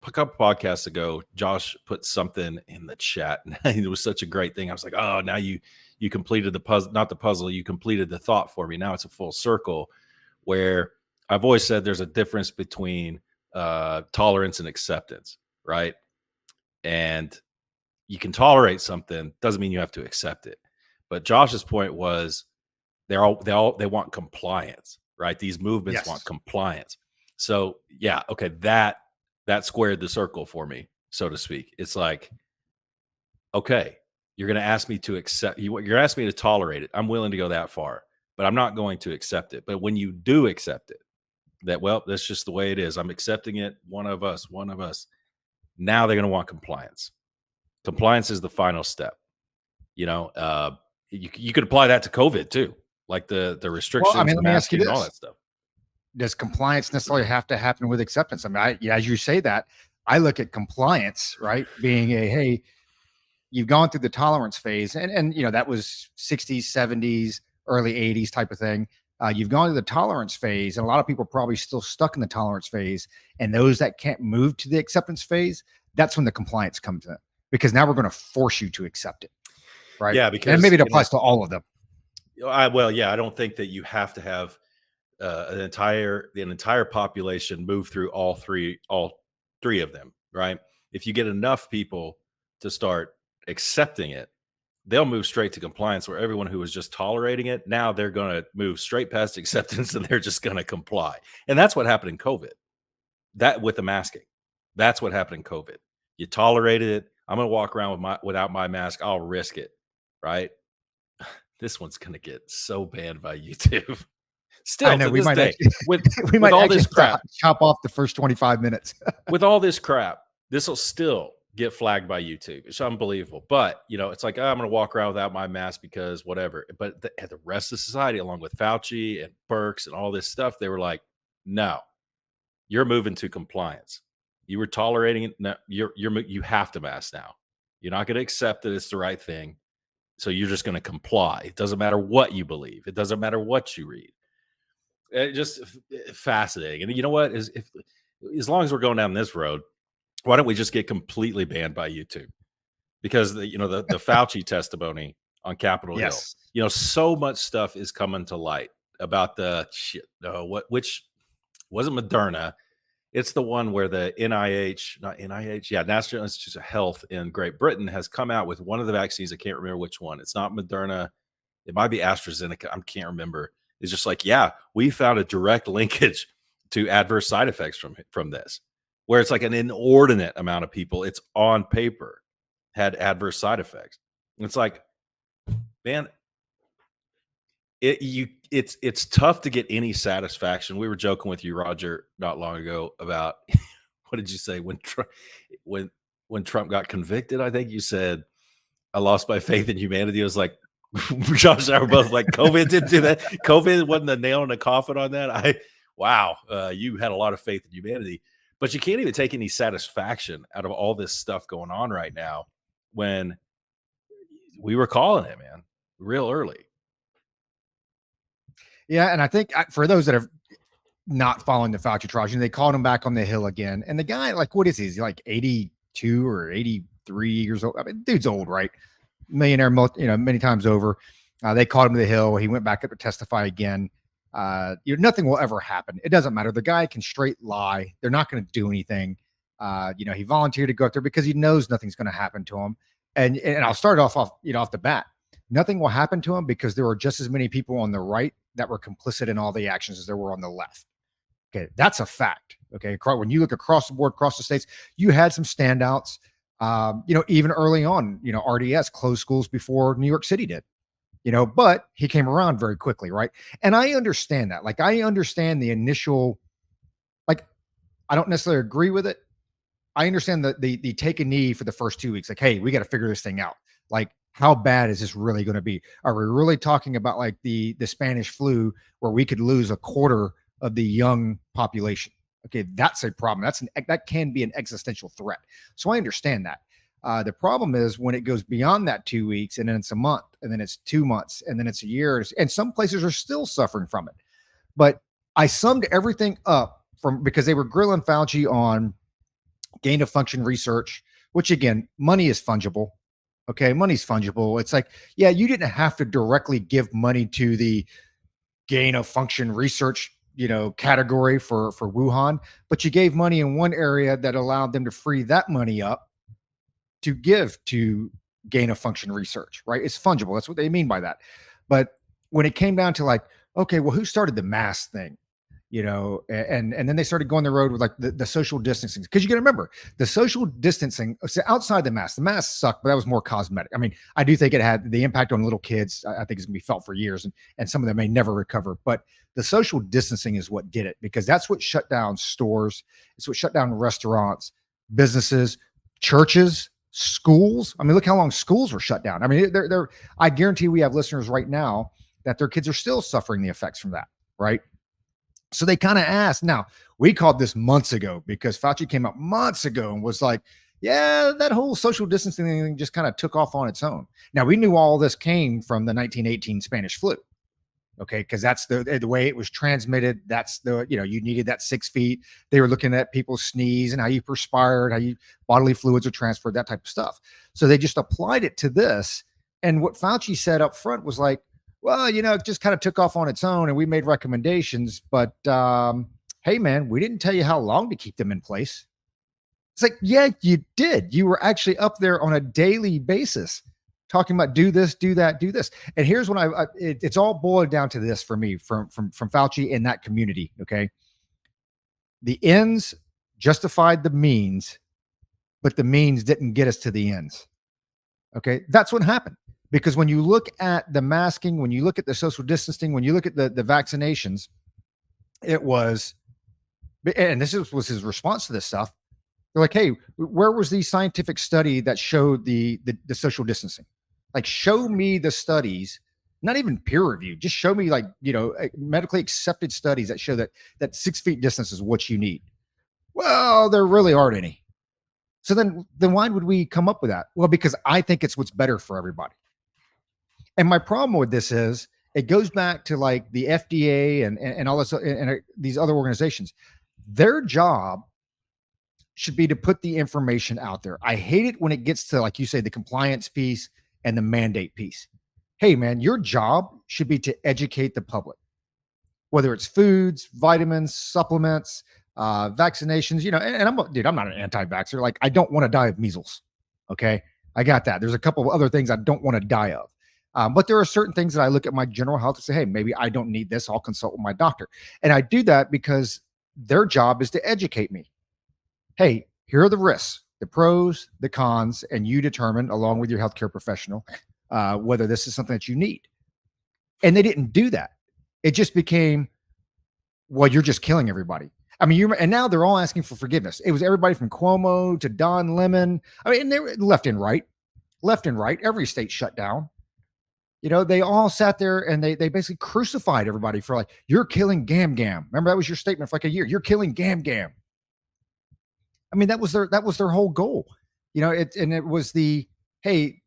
a couple podcasts ago, Josh put something in the chat, and it was such a great thing. I was like, oh, now you completed the puzzle, not the puzzle, you completed the thought for me. Now it's a full circle where I've always said there's a difference between tolerance and acceptance, right? And you can tolerate something, doesn't mean you have to accept it. But Josh's point was they want compliance, right? These movements want Yes. compliance. So yeah, okay, that squared the circle for me, so to speak. It's like, okay, you're going to ask me to accept you're going to ask me to tolerate it. I'm willing to go that far, but I'm not going to accept it. But when you do accept it, that, well, that's just the way it is. I'm accepting it. One of us. Now they're going to want compliance. Compliance is the final step. You could apply that to COVID too, like the restrictions, Well, I mean, the let me ask you masking, and all this. that stuff. Does compliance necessarily have to happen with acceptance? I mean, as you say that, I look at compliance, right, being hey, you've gone through the tolerance phase, and that was 60s, 70s, early 80s type of thing. You've gone through the tolerance phase, and a lot of people are probably still stuck in the tolerance phase. And those that can't move to the acceptance phase, that's when the compliance comes in, because now we're going to force you to accept it, right? Yeah, because and maybe it applies to all of them. I don't think that you have to have an entire population move through all three of them, right? If you get enough people to start accepting it, they'll move straight to compliance, where everyone who was just tolerating it, now they're going to move straight past acceptance and they're just going to comply. And that's what happened in COVID. That with the masking, that's what happened in COVID. You tolerated it. I'm going to walk around without my mask. I'll risk it, right? This one's going to get so banned by YouTube. Still, I know, to we this might day, actually, with we might all this actually crap, chop off the first 25 minutes. with all this crap, this will still get flagged by YouTube. It's unbelievable. But it's like, I'm going to walk around without my mask because whatever. But the rest of society, along with Fauci and Burks and all this stuff, they were like, no, you're moving to compliance. You were tolerating it. No, you have to mask now. You're not going to accept that it's the right thing. So you're just going to comply. It doesn't matter what you believe. It doesn't matter what you read. Just fascinating. And you know what? As long as we're going down this road, why don't we just get completely banned by YouTube? Because the Fauci testimony on Capitol Yes. Hill, so much stuff is coming to light about the shit. Which wasn't Moderna. It's the one where the National Institutes of Health in Great Britain has come out with one of the vaccines. I can't remember which one. It's not Moderna. It might be AstraZeneca. I can't remember. It's just like, yeah, we found a direct linkage to adverse side effects from this, where it's like an inordinate amount of people, it's on paper, had adverse side effects. And it's like, man, it's tough to get any satisfaction. We were joking with you, Roger, not long ago about what did you say when Trump got convicted? I think you said, I lost my faith in humanity. It was like, Josh and I were both like, COVID didn't do that. COVID wasn't the nail in the coffin on that. You had a lot of faith in humanity, but you can't even take any satisfaction out of all this stuff going on right now, when we were calling it, man, real early. Yeah, and I think for those that are not following the Fauci trials, they called him back on the Hill again. And the guy, like, what is he? He's like 82 or 83 years old. I mean, dude's old, right? Millionaire, many times over. They called him to the Hill. He went back up to testify again. Nothing will ever happen. It doesn't matter. The guy can straight lie. They're not going to do anything. He volunteered to go up there because he knows nothing's going to happen to him. And I'll start off the bat. Nothing will happen to him because there were just as many people on the right that were complicit in all the actions as there were on the left. Okay, that's a fact. Okay, when you look across the board, across the states, you had some standouts. Even early on, RDS closed schools before New York City did. But he came around very quickly, right? And I understand that. Like, I understand the initial, like, I don't necessarily agree with it. I understand the take a knee for the first 2 weeks. Like, hey, we got to figure this thing out. Like, how bad is this really going to be? Are we really talking about like the Spanish flu, where we could lose a quarter of the young population? Okay, that's a problem. That can be an existential threat. So I understand that. The problem is when it goes beyond that 2 weeks, and then it's a month, and then it's 2 months, and then it's a year, and some places are still suffering from it. But I summed everything up because they were grilling Fauci on gain of function research, which again, money is fungible. Okay, money's fungible. It's like, yeah, you didn't have to directly give money to the gain of function research, category for Wuhan, but you gave money in one area that allowed them to free that money up to give to gain of function research, right? It's fungible. That's what they mean by that. But when it came down to like, okay, well, who started the mask thing? And then they started going the road with like the social distancing, because you got to remember the social distancing outside the masks sucked, but that was more cosmetic. I mean, I do think it had the impact on little kids. I think it's gonna be felt for years, and some of them may never recover. But the social distancing is what did it, because that's what shut down stores. It's what shut down restaurants, businesses, churches, schools. I mean, look how long schools were shut down. I mean, they're I guarantee we have listeners right now that their kids are still suffering the effects from that, right? So they kind of asked. Now, we called this months ago because Fauci came out months ago and was like, yeah, that whole social distancing thing just kind of took off on its own. Now, we knew all this came from the 1918 Spanish flu. Okay, because that's the way it was transmitted. That's you needed that 6 feet. They were looking at people's sneeze and how you perspired, how you bodily fluids are transferred, that type of stuff. So they just applied it to this. And what Fauci said up front was like, well, it just kind of took off on its own, and we made recommendations. But hey, man, we didn't tell you how long to keep them in place. It's like, yeah, you did. You were actually up there on a daily basis talking about do this, do that, do this. And here's what it's all boiled down to this for me from Fauci in that community. Okay. The ends justified the means, but the means didn't get us to the ends. Okay. That's what happened. Because when you look at the masking, when you look at the social distancing, when you look at the vaccinations, it was, and was his response to this stuff. They're like, hey, where was the scientific study that showed the social distancing? Like, show me the studies, not even peer reviewed. Just show me medically accepted studies that show that 6 feet distance is what you need. Well, there really aren't any. So then why would we come up with that? Well, because I think it's what's better for everybody. And my problem with this is it goes back to like the FDA and all this and these other organizations. Their job should be to put the information out there. I hate it when it gets to, like you say, the compliance piece and the mandate piece. Hey, man, your job should be to educate the public, whether it's foods, vitamins, supplements, vaccinations, and I'm not an anti-vaxxer. Like, I don't want to die of measles. Okay. I got that. There's a couple of other things I don't want to die of. But there are certain things that I look at my general health and say, hey, maybe I don't need this. I'll consult with my doctor. And I do that because their job is to educate me. Hey, here are the risks, the pros, the cons, and you determine, along with your healthcare professional, whether this is something that you need. And they didn't do that. It just became, well, you're just killing everybody. I mean, and now they're all asking for forgiveness. It was everybody from Cuomo to Don Lemon. I mean, and they were left and right. Every state shut down. They all sat there and they basically crucified everybody for like, you're killing Gam Gam. Remember, that was your statement for like a year. You're killing Gam Gam. I mean, that was their whole goal. It was hey,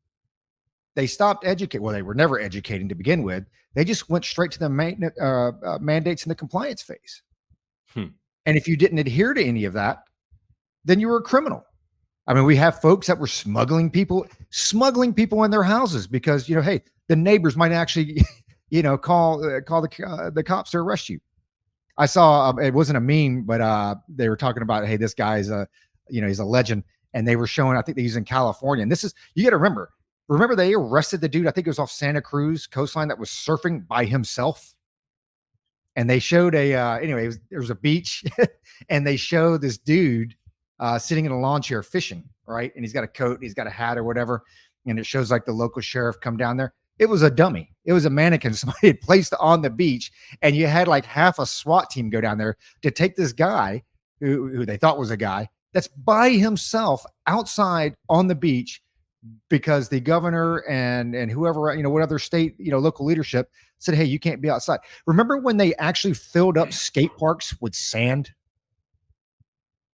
they stopped educating. Well, they were never educating to begin with. They just went straight to the mandates in the compliance phase. And if you didn't adhere to any of that, then you were a criminal. I mean, we have folks that were smuggling people in their houses because, hey, the neighbors might actually, call the cops to arrest you. I saw, it wasn't a meme, but they were talking about, hey, this guy's he's a legend. And they were showing, I think he's in California. And this is, you got to remember they arrested the dude. I think it was off Santa Cruz coastline that was surfing by himself. And they showed there was a beach and they show this dude sitting in a lawn chair fishing, right? And he's got a coat, and he's got a hat or whatever. And it shows like the local sheriff come down there. It was a dummy. It was a mannequin somebody had placed on the beach. And you had like half a SWAT team go down there to take this guy who they thought was a guy that's by himself outside on the beach because the governor and whoever, what other state, local leadership said, hey, you can't be outside. Remember when they actually filled up skate parks with sand?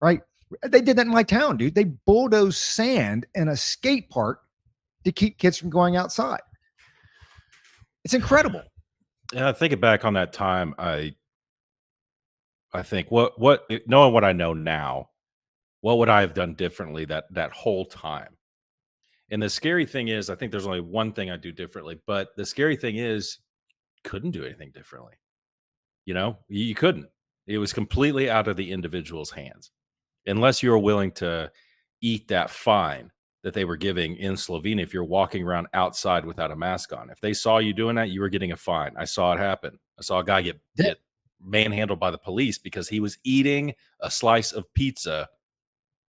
Right? They did that in my town, dude. They bulldozed sand in a skate park to keep kids from going outside. It's incredible. Yeah, thinking back on that time, I think what knowing what I know now, What would I have done differently that whole time? And the scary thing is, I think there's only one thing I do differently, but the scary thing is, couldn't do anything differently. You know, you couldn't. It was completely out of the individual's hands, unless you were willing to eat that fine that they were giving in Slovenia. If you're walking around outside without a mask on, if they saw you doing that, you were getting a fine. I saw it happen. I saw a guy Yeah. get manhandled by the police because he was eating a slice of pizza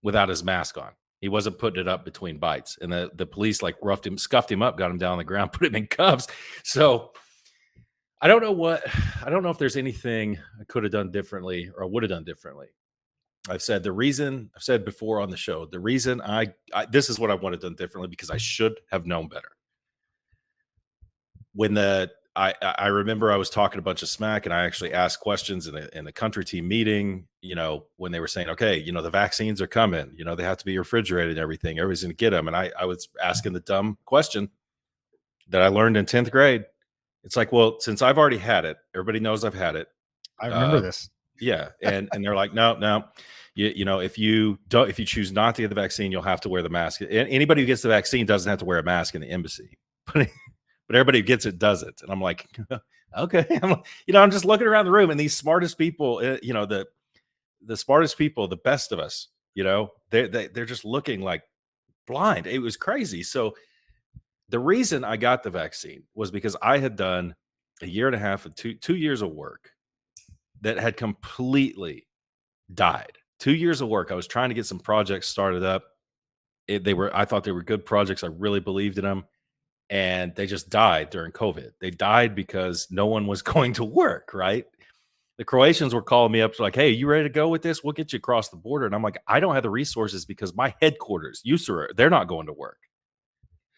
without his mask on. He wasn't putting it up between bites, and the police like roughed him, scuffed him up, got him down on the ground, put him in cuffs. So I don't know what I don't know if there's anything I could have done differently or I would have done differently. I've said before on the show, the reason I this is what I would have done differently because I should have known better. When the I remember I was talking a bunch of smack and I actually asked questions in the country team meeting, you know, when they were saying, okay, you know, the vaccines are coming, you know, they have to be refrigerated and everything. Everybody's gonna get them. And I was asking the dumb question that I learned in 10th grade. It's like, well, since I've already had it, everybody knows I've had it. I remember Uh, this. yeah, and they're like, no, no, you know, if you choose not to get the vaccine, you'll have to wear the mask. Anybody who gets the vaccine doesn't have to wear a mask in the embassy, but everybody who gets it doesn't. And I'm like, okay, you know, I'm just looking around the room, and these smartest people, you know, the smartest people, the best of us, you know, they're just looking like blind. It was crazy. So the reason I got the vaccine was because I had done a year and a half of 2 years of work that had completely died. 2 years of work. I was trying to get some projects started up. I thought they were good projects. I really believed in them, and they just died during COVID. They died because no one was going to work. Right? The Croatians were calling me up to like, "Hey, you ready to go with this? We'll get you across the border." And I'm like, "I don't have the resources because my headquarters, USERA, they're not going to work."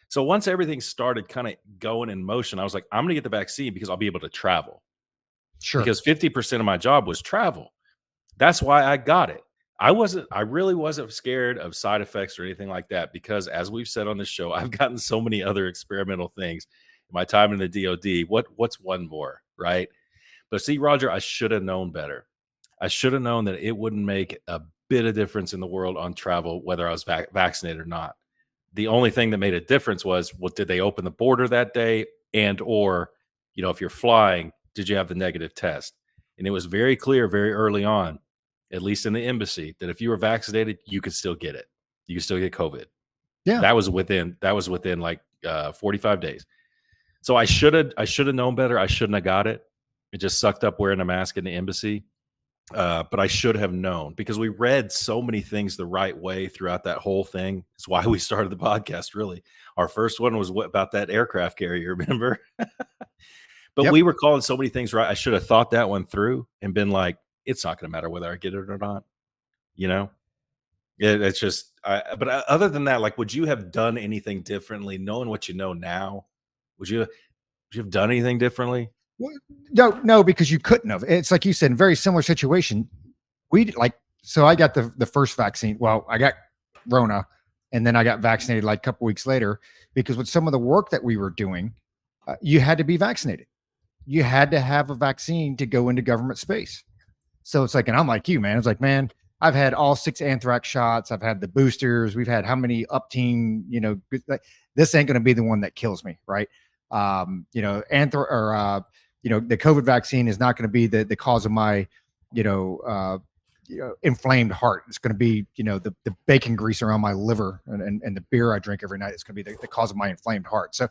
So once everything started kind of going in motion, I was like, "I'm going to get the vaccine because I'll be able to travel." Sure. Because 50% of my job was travel. That's why I got it. I really wasn't scared of side effects or anything like that because as we've said on this show, I've gotten so many other experimental things in my time in the DOD. What's one more, right? But see, Roger, I should have known better. I should have known that it wouldn't make a bit of difference in the world on travel, whether I was vaccinated or not. The only thing that made a difference was, well, did they open the border that day? And, or, you know, if you're flying, did you have the negative test? And it was very clear very early on, at least in the embassy, that if you were vaccinated, you could still get it. You could still get COVID. Yeah. That was within like 45 days. So I should have known better. I shouldn't have got it. It just sucked up wearing a mask in the embassy. But I should have known because we read so many things the right way throughout that whole thing. It's why we started the podcast. Really, our first one was about that aircraft carrier. Remember? But Yep. we were calling so many things right. I should have thought that one through and been like, it's not going to matter whether I get it or not. You know, it's just. But other than that, like, would you have done anything differently, knowing what you know now? Would you have done anything differently? Well, no, because you couldn't have. It's like you said, very similar situation. So I got the first vaccine. Well, I got Rona, and then I got vaccinated like a couple weeks later because with some of the work that we were doing, you had to be vaccinated. You had to have a vaccine to go into government space. So it's like, and I'm like you, man. It's like, man, I've had all 6 anthrax shots. I've had the boosters. We've had how many up team, like, this ain't going to be the one that kills me. Right. The COVID vaccine is not going to be the cause of my, inflamed heart. It's going to be, the bacon grease around my liver and the beer I drink every night. It's going to be the cause of my inflamed heart. So,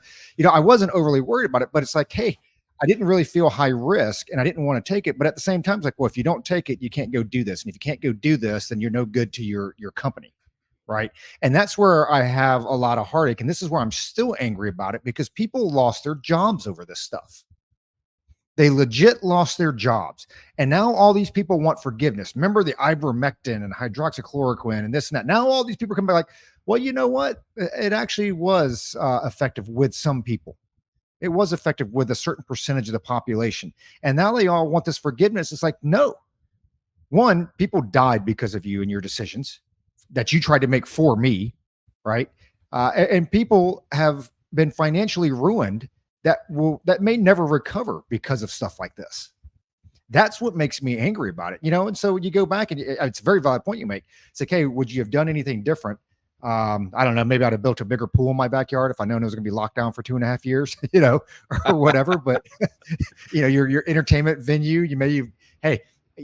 I wasn't overly worried about it, but it's like, hey, I didn't really feel high risk and I didn't want to take it. But at the same time, it's like, well, if you don't take it, you can't go do this. And if you can't go do this, then you're no good to your company. Right. And that's where I have a lot of heartache. And this is where I'm still angry about it because people lost their jobs over this stuff. They legit lost their jobs. And now all these people want forgiveness. Remember the ivermectin and hydroxychloroquine and this and that. Now all these people come back like, well, you know what? It actually was effective with some people. It was effective with a certain percentage of the population. And now they all want this forgiveness. It's like, no. One, people died because of you and your decisions that you tried to make for me, right? And people have been financially ruined that may never recover because of stuff like this. That's what makes me angry about it, you know. And so you go back and it's a very valid point you make. It's like, hey, would you have done anything different? I don't know. Maybe I'd have built a bigger pool in my backyard if I known it was going to be locked down for 2.5 years, you know, or whatever. But you know, your entertainment venue, you may, hey,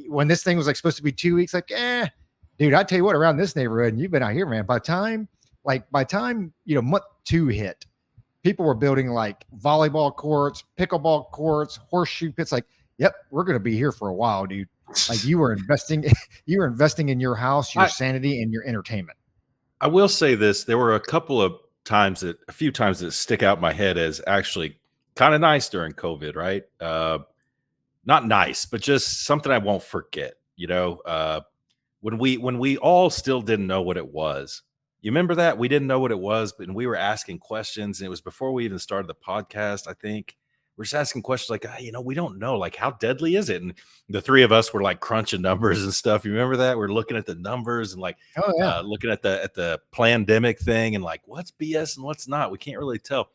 when this thing was like supposed to be 2 weeks, like, dude, I tell you what, around this neighborhood, and you've been out here, man. By time, you know, month two hit, people were building like volleyball courts, pickleball courts, horseshoe pits. Like, yep, we're going to be here for a while, dude. Like you were investing, you were investing in your house, your I sanity, and your entertainment. I will say this: there were a few times that stick out in my head as actually kind of nice during COVID, right? Not nice, but just something I won't forget. When we all still didn't know what it was. You remember that we didn't know what it was, but we were asking questions, and it was before we even started the podcast. I think we're just asking questions like, we don't know, like, how deadly is it? And the three of us were like crunching numbers and stuff. You remember that? We're looking at the numbers and like Oh yeah, looking at the pandemic thing and like what's BS and what's not. We can't really tell.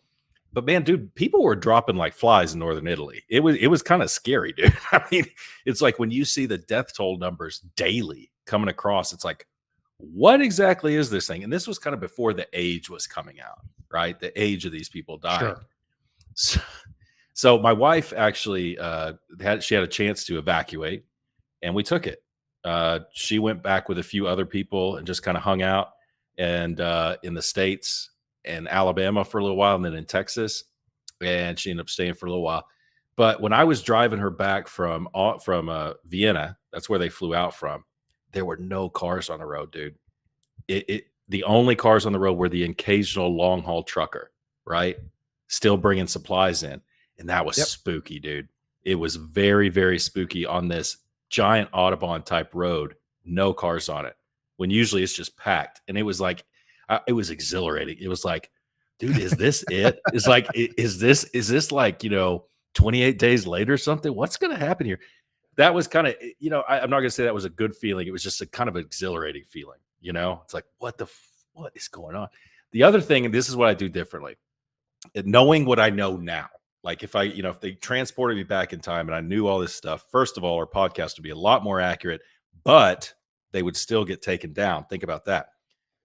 But man, dude, people were dropping like flies in northern Italy. It was kind of scary, dude. I mean, it's like when you see the death toll numbers daily coming across, it's like, what exactly is this thing? And this was kind of before the age was coming out, right? The age of these people dying. sure. So, so my wife actually had a chance to evacuate, and we took it. She went back with a few other people and just kind of hung out and in the States and Alabama for a little while, and then in Texas. And she ended up staying for a little while. But when I was driving her back from Vienna, that's where they flew out from. There were no cars on the road, dude. The only cars on the road were the occasional long haul trucker, right? Still bringing supplies in, and that was Yep. spooky, dude. It was very, very spooky on this giant Audubon type road, no cars on it. When usually it's just packed, and it was like, it was exhilarating. It was like, dude, is this it? It's like, is this like 28 days later or something? What's going to happen here? That was kind of, I'm not going to say that was a good feeling. It was just a kind of exhilarating feeling. It's like, what is going on? The other thing, and this is what I do differently, knowing what I know now. Like if they transported me back in time and I knew all this stuff, first of all, our podcast would be a lot more accurate, but they would still get taken down. Think about that.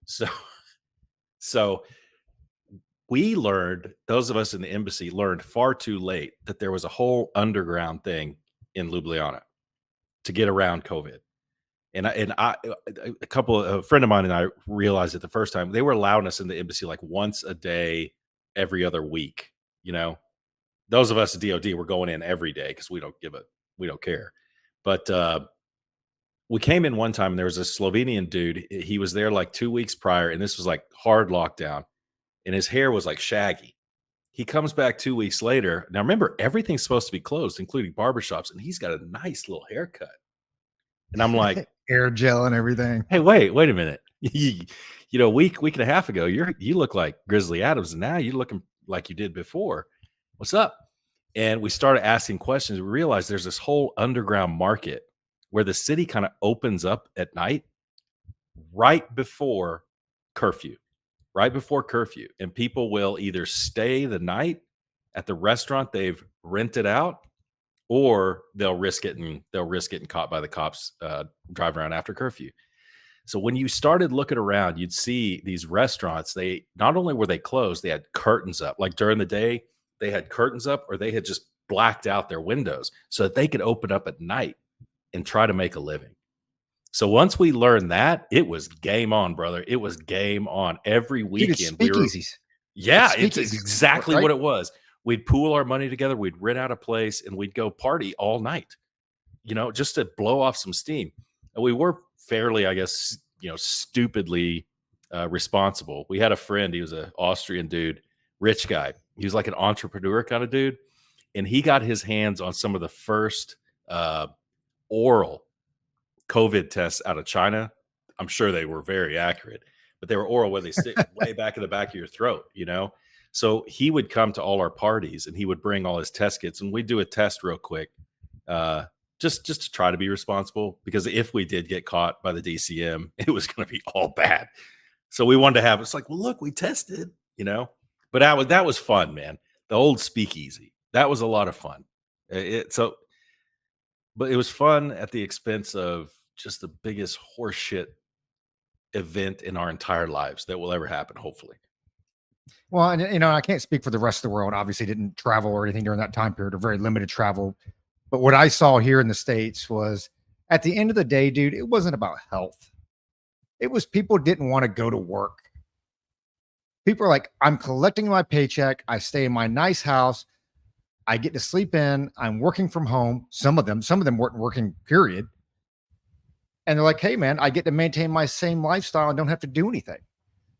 So, so we learned, those of us in the embassy learned far too late that there was a whole underground thing in Ljubljana to get around COVID. A friend of mine and I realized it the first time. They were allowing us in the embassy like once a day, every other week. Those of us at DOD were going in every day because we don't care. But we came in one time and there was a Slovenian dude. He was there like 2 weeks prior, and this was like hard lockdown, and his hair was like shaggy. He comes back 2 weeks later. Now remember, everything's supposed to be closed, including barbershops, and he's got a nice little haircut. And I'm like, Air gel and everything. hey, wait a minute. Week and a half ago, you look like Grizzly Adams, and now you're looking like you did before. What's up? And we started asking questions. We realized there's this whole underground market where the city kind of opens up at night right before curfew, and people will either stay the night at the restaurant they've rented out, or they'll risk getting caught by the cops driving around after curfew. So when you started looking around, you'd see these restaurants. They not only were they closed, they had curtains up. Like during the day, they had curtains up, or they had just blacked out their windows so that they could open up at night and try to make a living. So once we learned that, it was game on, brother. It was game on every Dude, it's weekend. speakeasies. Yeah, it's Speakeasies, exactly right? what it was. We'd pool our money together, we'd rent out a place, and we'd go party all night, just to blow off some steam. And we were fairly, I guess, stupidly responsible. We had a friend, he was an Austrian dude, rich guy. He was like an entrepreneur kind of dude. And he got his hands on some of the first oral COVID tests out of China. I'm sure they were very accurate, but they were oral where they stick way back in the back of your throat. So he would come to all our parties and he would bring all his test kits, and we'd do a test real quick, just to try to be responsible, because if we did get caught by the DCM, it was going to be all bad. So we wanted to have, it's like, well, look, we tested. But that was fun, man. The old speakeasy, that was a lot of fun. but it was fun at the expense of just the biggest horseshit event in our entire lives that will ever happen, hopefully. Well, and I can't speak for the rest of the world. Obviously, didn't travel or anything during that time period, or very limited travel. But what I saw here in the States was, at the end of the day, dude, it wasn't about health. It was people didn't want to go to work. People are like, I'm collecting my paycheck. I stay in my nice house. I get to sleep in. I'm working from home. Some of them weren't working, period. And they're like, hey, man, I get to maintain my same lifestyle and don't have to do anything.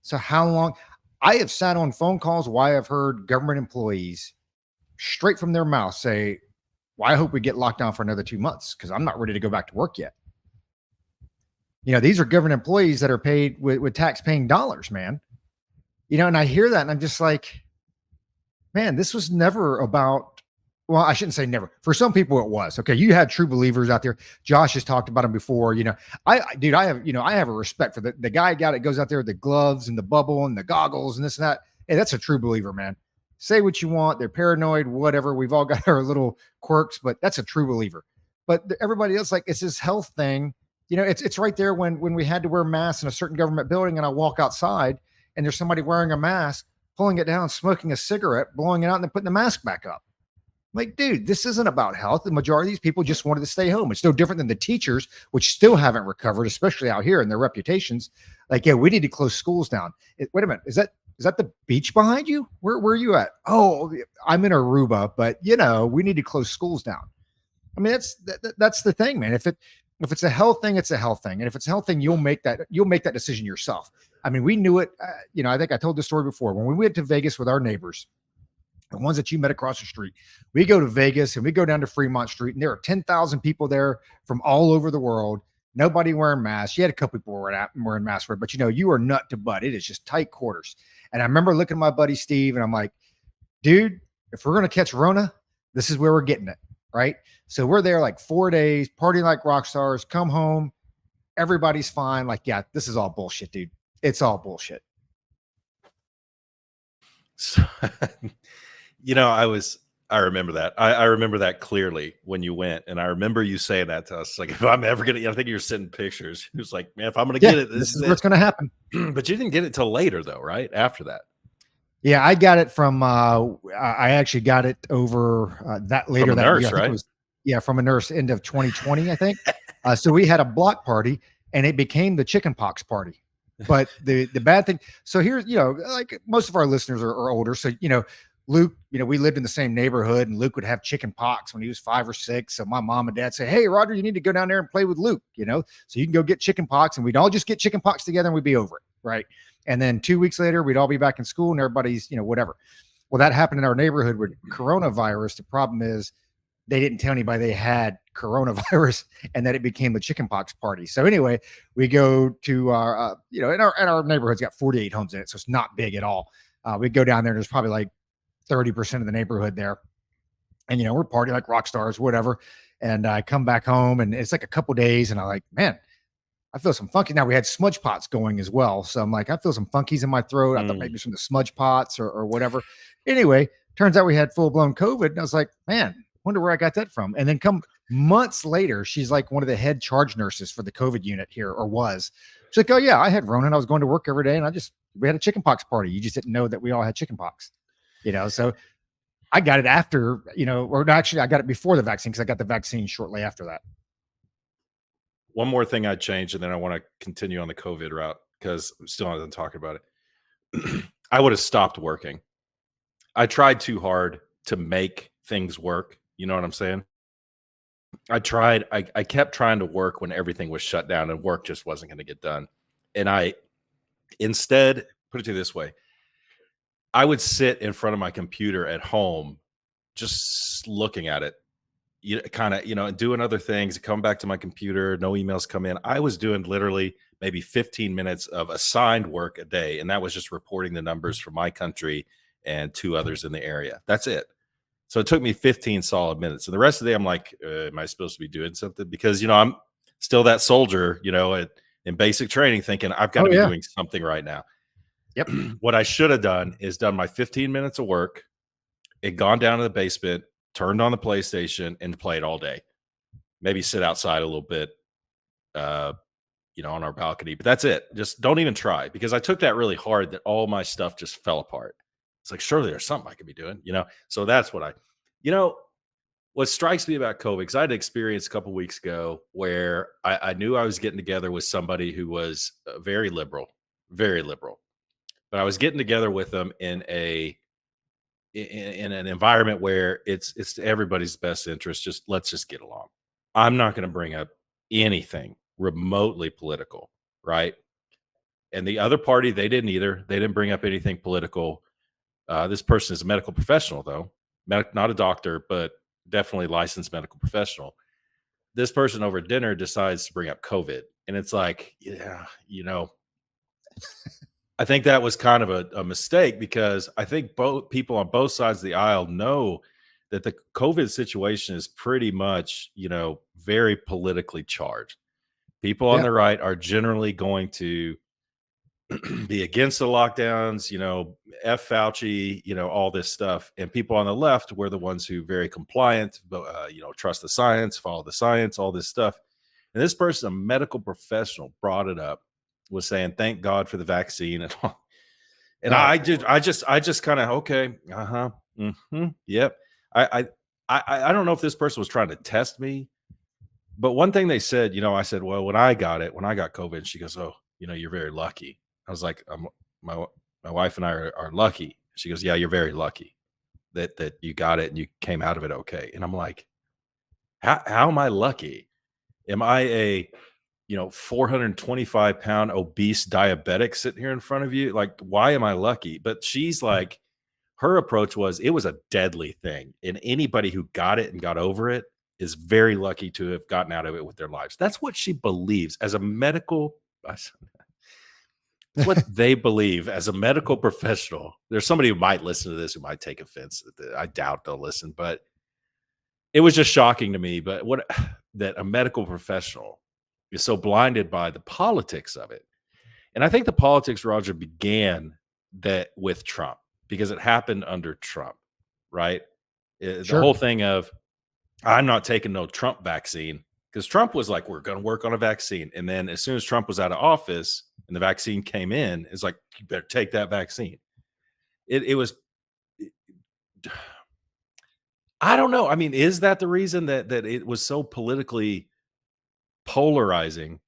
So, how long? I have sat on phone calls why I've heard government employees straight from their mouth say, well, I hope we get locked down for another 2 months because I'm not ready to go back to work yet. These are government employees that are paid with tax paying dollars, man. And I hear that and I'm just like, man, this was never about, well, I shouldn't say never. For some people, it was. Okay. You had true believers out there. Josh has talked about them before. Dude, I have a respect for the guy that goes out there with the gloves and the bubble and the goggles and this and that. Hey, that's a true believer, man. Say what you want. They're paranoid, whatever. We've all got our little quirks, but that's a true believer. But everybody else, like, it's this health thing. It's right there when we had to wear masks in a certain government building, and I walk outside and there's somebody wearing a mask, pulling it down, smoking a cigarette, blowing it out, and then putting the mask back up. Like, dude, this isn't about health. The majority of these people just wanted to stay home. It's no different than the teachers, which still haven't recovered, especially out here in their reputations. Like, yeah, we need to close schools down. Wait a minute, is that the beach behind you? Where are you at? Oh, I'm in Aruba, but we need to close schools down. I mean, that's the thing, man. If it's a health thing, it's a health thing, and if it's a health thing, you'll make that decision yourself. I mean, we knew it. I think I told this story before when we went to Vegas with our neighbors, the ones that you met across the street. We go to Vegas and we go down to Fremont Street, and there are 10,000 people there from all over the world. Nobody wearing masks. You had a couple people wearing masks, but you are nut to butt. It is just tight quarters. And I remember looking at my buddy Steve, and I'm like, dude, if we're gonna catch Rona, this is where we're getting it, right? So we're there like 4 days, partying like rock stars. Come home, everybody's fine. Like, yeah, this is all bullshit, dude. It's all bullshit. So, I remember that. I remember that clearly when you went, and I remember you saying that to us. Like, if I'm ever gonna, I think you're sending pictures. It was like, man, if I'm gonna get it, this is what's gonna happen. But you didn't get it till later, though, right? After that. Yeah, I got it from. I actually got it over that later. From a that nurse, year. right? From a nurse, end of 2020, I think. So we had a block party, and it became the chickenpox party. But the bad thing. So here's, like most of our listeners are older, so Luke, we lived in the same neighborhood, and Luke would have chicken pox when he was 5 or 6. So my mom and dad say, hey, Roger, you need to go down there and play with Luke, so you can go get chicken pox, and we'd all just get chicken pox together and we'd be over it. Right. And then 2 weeks later, we'd all be back in school and everybody's, whatever. Well, that happened in our neighborhood with coronavirus. The problem is they didn't tell anybody they had coronavirus, and that it became the chickenpox party. So anyway, we go to our, and our neighborhood's got 48 homes in it. So it's not big at all. We go down there and there's probably like 30% of the neighborhood there. And, we're partying like rock stars, whatever. And I come back home and it's like a couple days and I'm like, man, I feel some funky. Now we had smudge pots going as well. So I'm like, I feel some funkies in my throat. I thought maybe some of the smudge pots or whatever. Anyway, turns out we had full blown COVID. And I was like, man, wonder where I got that from. And then come months later, she's like one of the head charge nurses for the COVID unit here, or was. She's like, oh yeah, I had Rona. I was going to work every day and we had a chickenpox party. You just didn't know that we all had chickenpox. So I got it after, or actually I got it before the vaccine because I got the vaccine shortly after that. One more thing I'd change, and then I want to continue on the COVID route because I'm still not done talking about it. I would have stopped working. I tried too hard to make things work. You know what I'm saying? I kept trying to work when everything was shut down and work just wasn't going to get done. And I instead, put it to you this way, I would sit in front of my computer at home, just looking at it, and doing other things, come back to my computer, no emails come in. I was doing literally maybe 15 minutes of assigned work a day. And that was just reporting the numbers for my country and 2 others in the area. That's it. So it took me 15 solid minutes. And the rest of the day, I'm like, am I supposed to be doing something? Because, I'm still that soldier, in basic training thinking I've got to be doing something right now. Yep. What I should have done is done my 15 minutes of work, it gone down to the basement, turned on the PlayStation and played all day. maybe sit outside a little bit, uh, on our balcony, but that's it. Just don't even try because I took that really hard that all my stuff just fell apart. It's like, surely there's something I could be doing. So that's you know, what strikes me about COVID, because I had an experience a couple weeks ago where I knew I was getting together with somebody who was very liberal, but I was getting together with them in an environment where it's to everybody's best interest. Let's just get along. I'm not going to bring up anything remotely political, right? And the other party, they didn't either. They didn't bring up anything political. This person is a medical professional, though, not a doctor, but definitely licensed medical professional. This person over dinner decides to bring up COVID, and it's like, yeah, I think that was kind of a mistake because I think both people on both sides of the aisle know that the COVID situation is pretty much, very politically charged. People on Yeah, the right are generally going to be against the lockdowns, F Fauci, all this stuff. And people on the left were the ones who very compliant, but, trust the science, follow the science, all this stuff. And this person, a medical professional, brought it up, was saying, thank God for the vaccine and all. And oh, I just kind of, okay, yep. I, I don't know if this person was trying to test me, but one thing they said, I said, well, when I got COVID, she goes, oh, you're very lucky. I was like, my my wife and I are lucky. She goes, yeah, you're very lucky that you got it and you came out of it okay. And I'm like, how am I lucky? Am I a 425-pound obese diabetic sitting here in front of you? Like, why am I lucky? But she's like, her approach was it was a deadly thing. And anybody who got it and got over it is very lucky to have gotten out of it with their lives. That's what she believes as a medical. It's what they believe as a medical professional. There's somebody who might listen to this who might take offense. I doubt they'll listen, but it was just shocking to me. But what that a medical professional is so blinded by the politics of it. And I think the politics, Roger, began that with Trump because it happened under Trump, right? The sure. whole thing of I'm not taking no Trump vaccine because Trump was like, we're going to work on a vaccine. And then as soon as Trump was out of office and the vaccine came in, it's like, you better take that vaccine. It was, I don't know. I mean, is that the reason that it was so politically polarizing?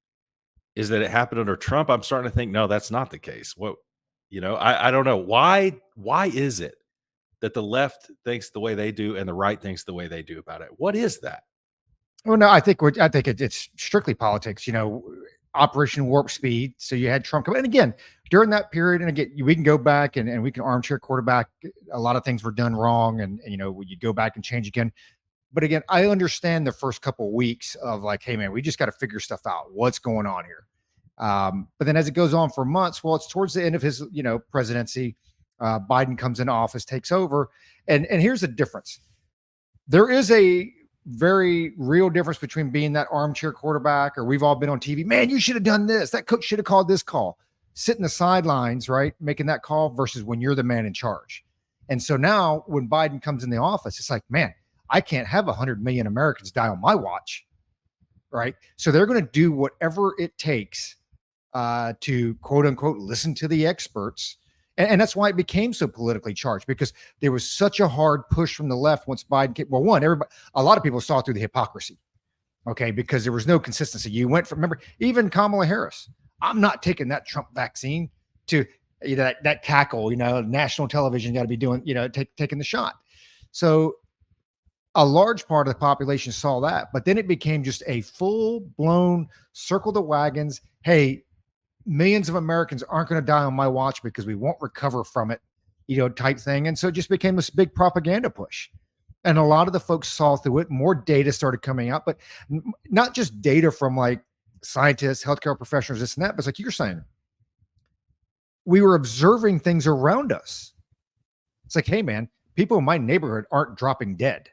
Is that it happened under Trump? I'm starting to think, no, that's not the case. I don't know. Why is it that the left thinks the way they do and the right thinks the way they do about it? What is that? Well, no, I think it's strictly politics. Operation Warp Speed. So you had Trump come, and again during that period, and again we can go back and we can armchair quarterback. A lot of things were done wrong, and you go back and change again. But again, I understand the first couple of weeks of like, hey man, we just got to figure stuff out. What's going on here? But then as it goes on for months, well, it's towards the end of his presidency. Biden comes into office, takes over, and here's the difference. There is a very real difference between being that armchair quarterback, or we've all been on TV. Man, you should have done this. That coach should have called this call. Sit in the sidelines, right, making that call versus when you're the man in charge. And so now, when Biden comes in the office, it's like, man, I can't have 100 million Americans die on my watch, right? So they're going to do whatever it takes to quote unquote listen to the experts. And that's why it became so politically charged, because there was such a hard push from the left once Biden came. Well, a lot of people saw through the hypocrisy, okay, because there was no consistency. You went from, remember, even Kamala Harris, I'm not taking that Trump vaccine, to that cackle, national television got to be doing, taking the shot. So a large part of the population saw that, but then it became just a full blown circle the wagons. Hey, millions of Americans aren't going to die on my watch because we won't recover from it, type thing. And so it just became this big propaganda push. And a lot of the folks saw through it. More data started coming out, but not just data from like scientists, healthcare professionals, this and that, but it's like you're saying, we were observing things around us. It's like, hey man, people in my neighborhood aren't dropping dead.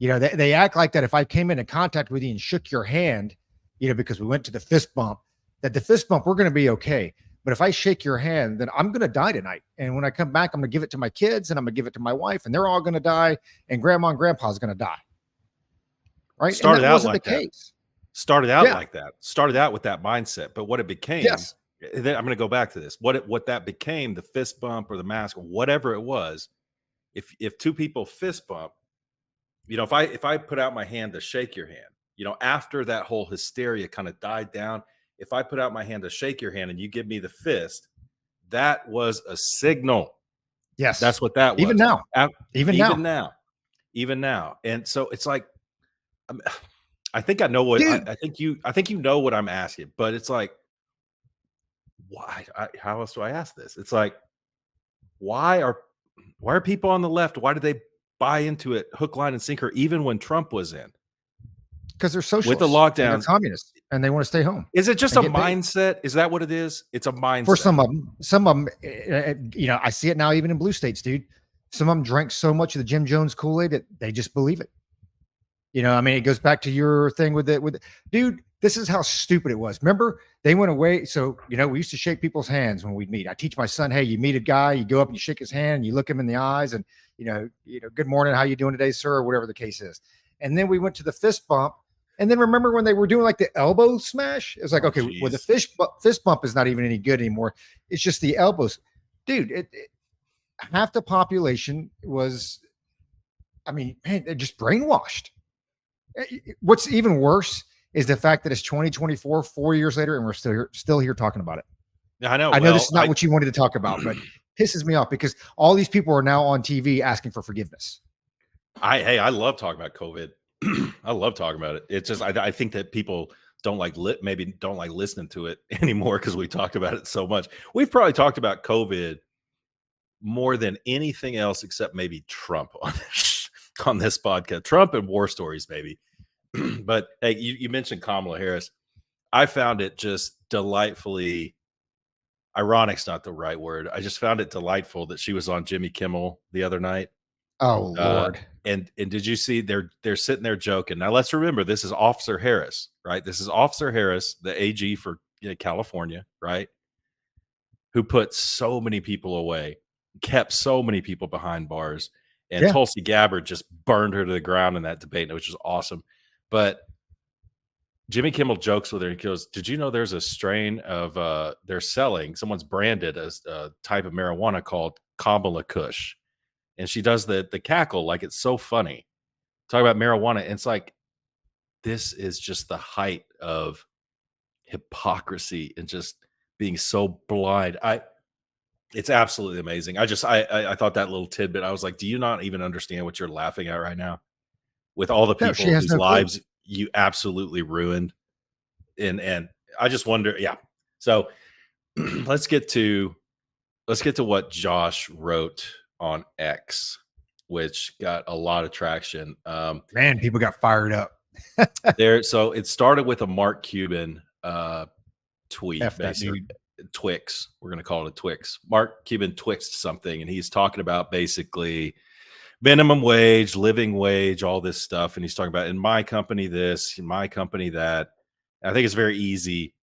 They act like that if I came into contact with you and shook your hand, because we went to the fist bump, that the fist bump, we're going to be okay. But if I shake your hand, then I'm going to die tonight. And when I come back, I'm going to give it to my kids and I'm going to give it to my wife, and they're all going to die. And grandma and grandpa's going to die. right? And Started that out wasn't the like that. case. Started out Yeah. like that. Started out with that mindset, but what it became, Yes. then I'm gonna go back to this. What that became, the fist bump or the mask or whatever it was, if two people fist bump, if I put out my hand to shake your hand, after that whole hysteria kind of died down, if I put out my hand to shake your hand and you give me the fist, that was a signal. Yes. That's what that Even was. now. Av- Even Even now. now, even now, and so it's like, um, I think I know what Dude, I think you know what I'm asking, but it's like, why? How else do I ask this? It's like, why are why are people on the left? Why did they buy into it hook, line, and sinker, even when Trump was in because they're with the socialists and they're lockdowns? communists and they want to stay home Is it just and a get paid. mindset? Is that what it is? It's a For mindset. some of them, I see it now even in blue states, dude. Some of them drank so much of the Jim Jones Kool-Aid that they just believe it. I mean, it goes back to your thing dude, this is how stupid it was. Remember, they went away. So, we used to shake people's hands when we'd meet. I teach my son, hey, you meet a guy, you go up and you shake his hand, and you look him in the eyes and, good morning, how you doing today, sir? Or whatever the case is. And then we went to the fist bump. And then remember when they were doing like the elbow smash? It's like, Oh, okay, well, the geez. fist bump is not even any good anymore. It's just the elbows. Dude, half the population was, I mean, man, they're just brainwashed. What's even worse is the fact that it's 2024, 4 years later, and we're still here talking about it. I know. I know this Well, is not what you wanted to talk about, but pisses me off because all these people are now on TV asking for forgiveness. hey, I love talking about COVID. I love talking about it. It's just I think that people don't like maybe don't like listening to it anymore because we talked about it so much. We've probably talked about COVID more than anything else except maybe Trump on this podcast. Trump and war stories, maybe. But hey, you mentioned Kamala Harris. I found it just delightfully ironic's not the right word. I just found it delightful that she was on Jimmy Kimmel the other night. Oh Uh, Lord. and did you see they're sitting there joking. Now let's remember this is Officer Harris, right? This is Officer Harris, the AG for California, right? Who put so many people away, kept so many people behind bars, and Yeah. Tulsi Gabbard just burned her to the ground in that debate, which was awesome. But Jimmy Kimmel jokes with her. He goes, "Did you know there's a strain of they're selling? Someone's branded as a type of marijuana called Kamala Kush." And she does the cackle like it's so funny. Talk about marijuana. And it's like this is just the height of hypocrisy and just being so blind. It's absolutely amazing. I thought that little tidbit. I was like, do you not even understand what you're laughing at right now? With all the No, she people has whose no clue. lives you absolutely ruined. And I just wonder, yeah. So let's get to what Josh wrote on X, which got a lot of traction. Man, people got fired up. So it started with a Mark Cuban tweet, F that basically dude. Twix. We're going to call it a Twix. Mark Cuban twixed something, and he's talking about basically minimum wage, living wage, all this stuff. And he's talking about in my company this, in my company that. I think it's very easy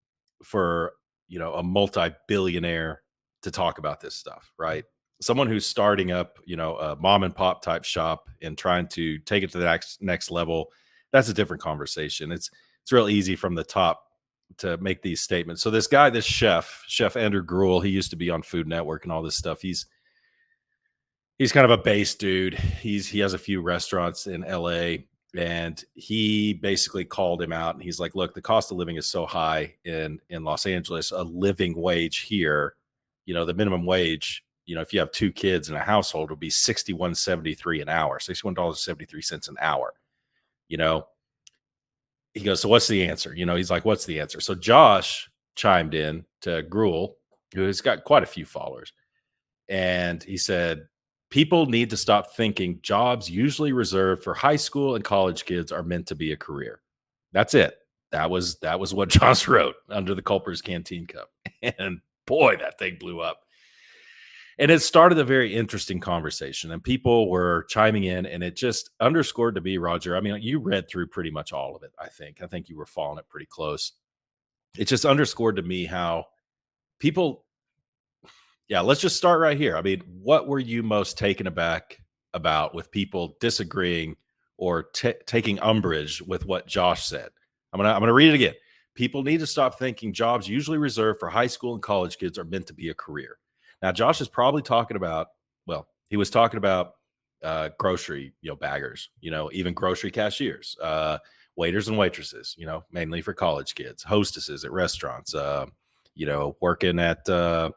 for a multi-billionaire to talk about this stuff, right? Someone who's starting up, a mom and pop type shop and trying to take it to the next level. That's a different conversation. It's real easy from the top to make these statements. So this guy, this chef Andrew Gruel, he used to be on Food Network and all this stuff. He's kind of a base dude. He has a few restaurants in LA, and he basically called him out and he's like, look, the cost of living is so high in Los Angeles. A living wage here, the minimum wage, if you have two kids in a household, will be $61.73 an hour, $61.73 an hour. you know he goes, so what's the answer? He's like, what's the answer? So Josh chimed in to Gruel, who's got quite a few followers, and he said, people need to stop thinking jobs usually reserved for high school and college kids are meant to be a career. That's it. That was what Josh wrote under the Culper's Canteen Cup. And boy, that thing blew up. And it started a very interesting conversation, and people were chiming in, and it just underscored to me, Roger. I mean, you read through pretty much all of it, I think. I think you were following it pretty close. It just underscored to me how people, yeah, let's just start right here. I mean, what were you most taken aback about with people disagreeing or taking umbrage with what Josh said. I'm gonna read it again. People need to stop thinking jobs usually reserved for high school and college kids are meant to be a career. Now, Josh is probably talking about, well, he was talking about grocery, baggers, even grocery cashiers, waiters and waitresses, mainly for college kids, hostesses at restaurants, working at the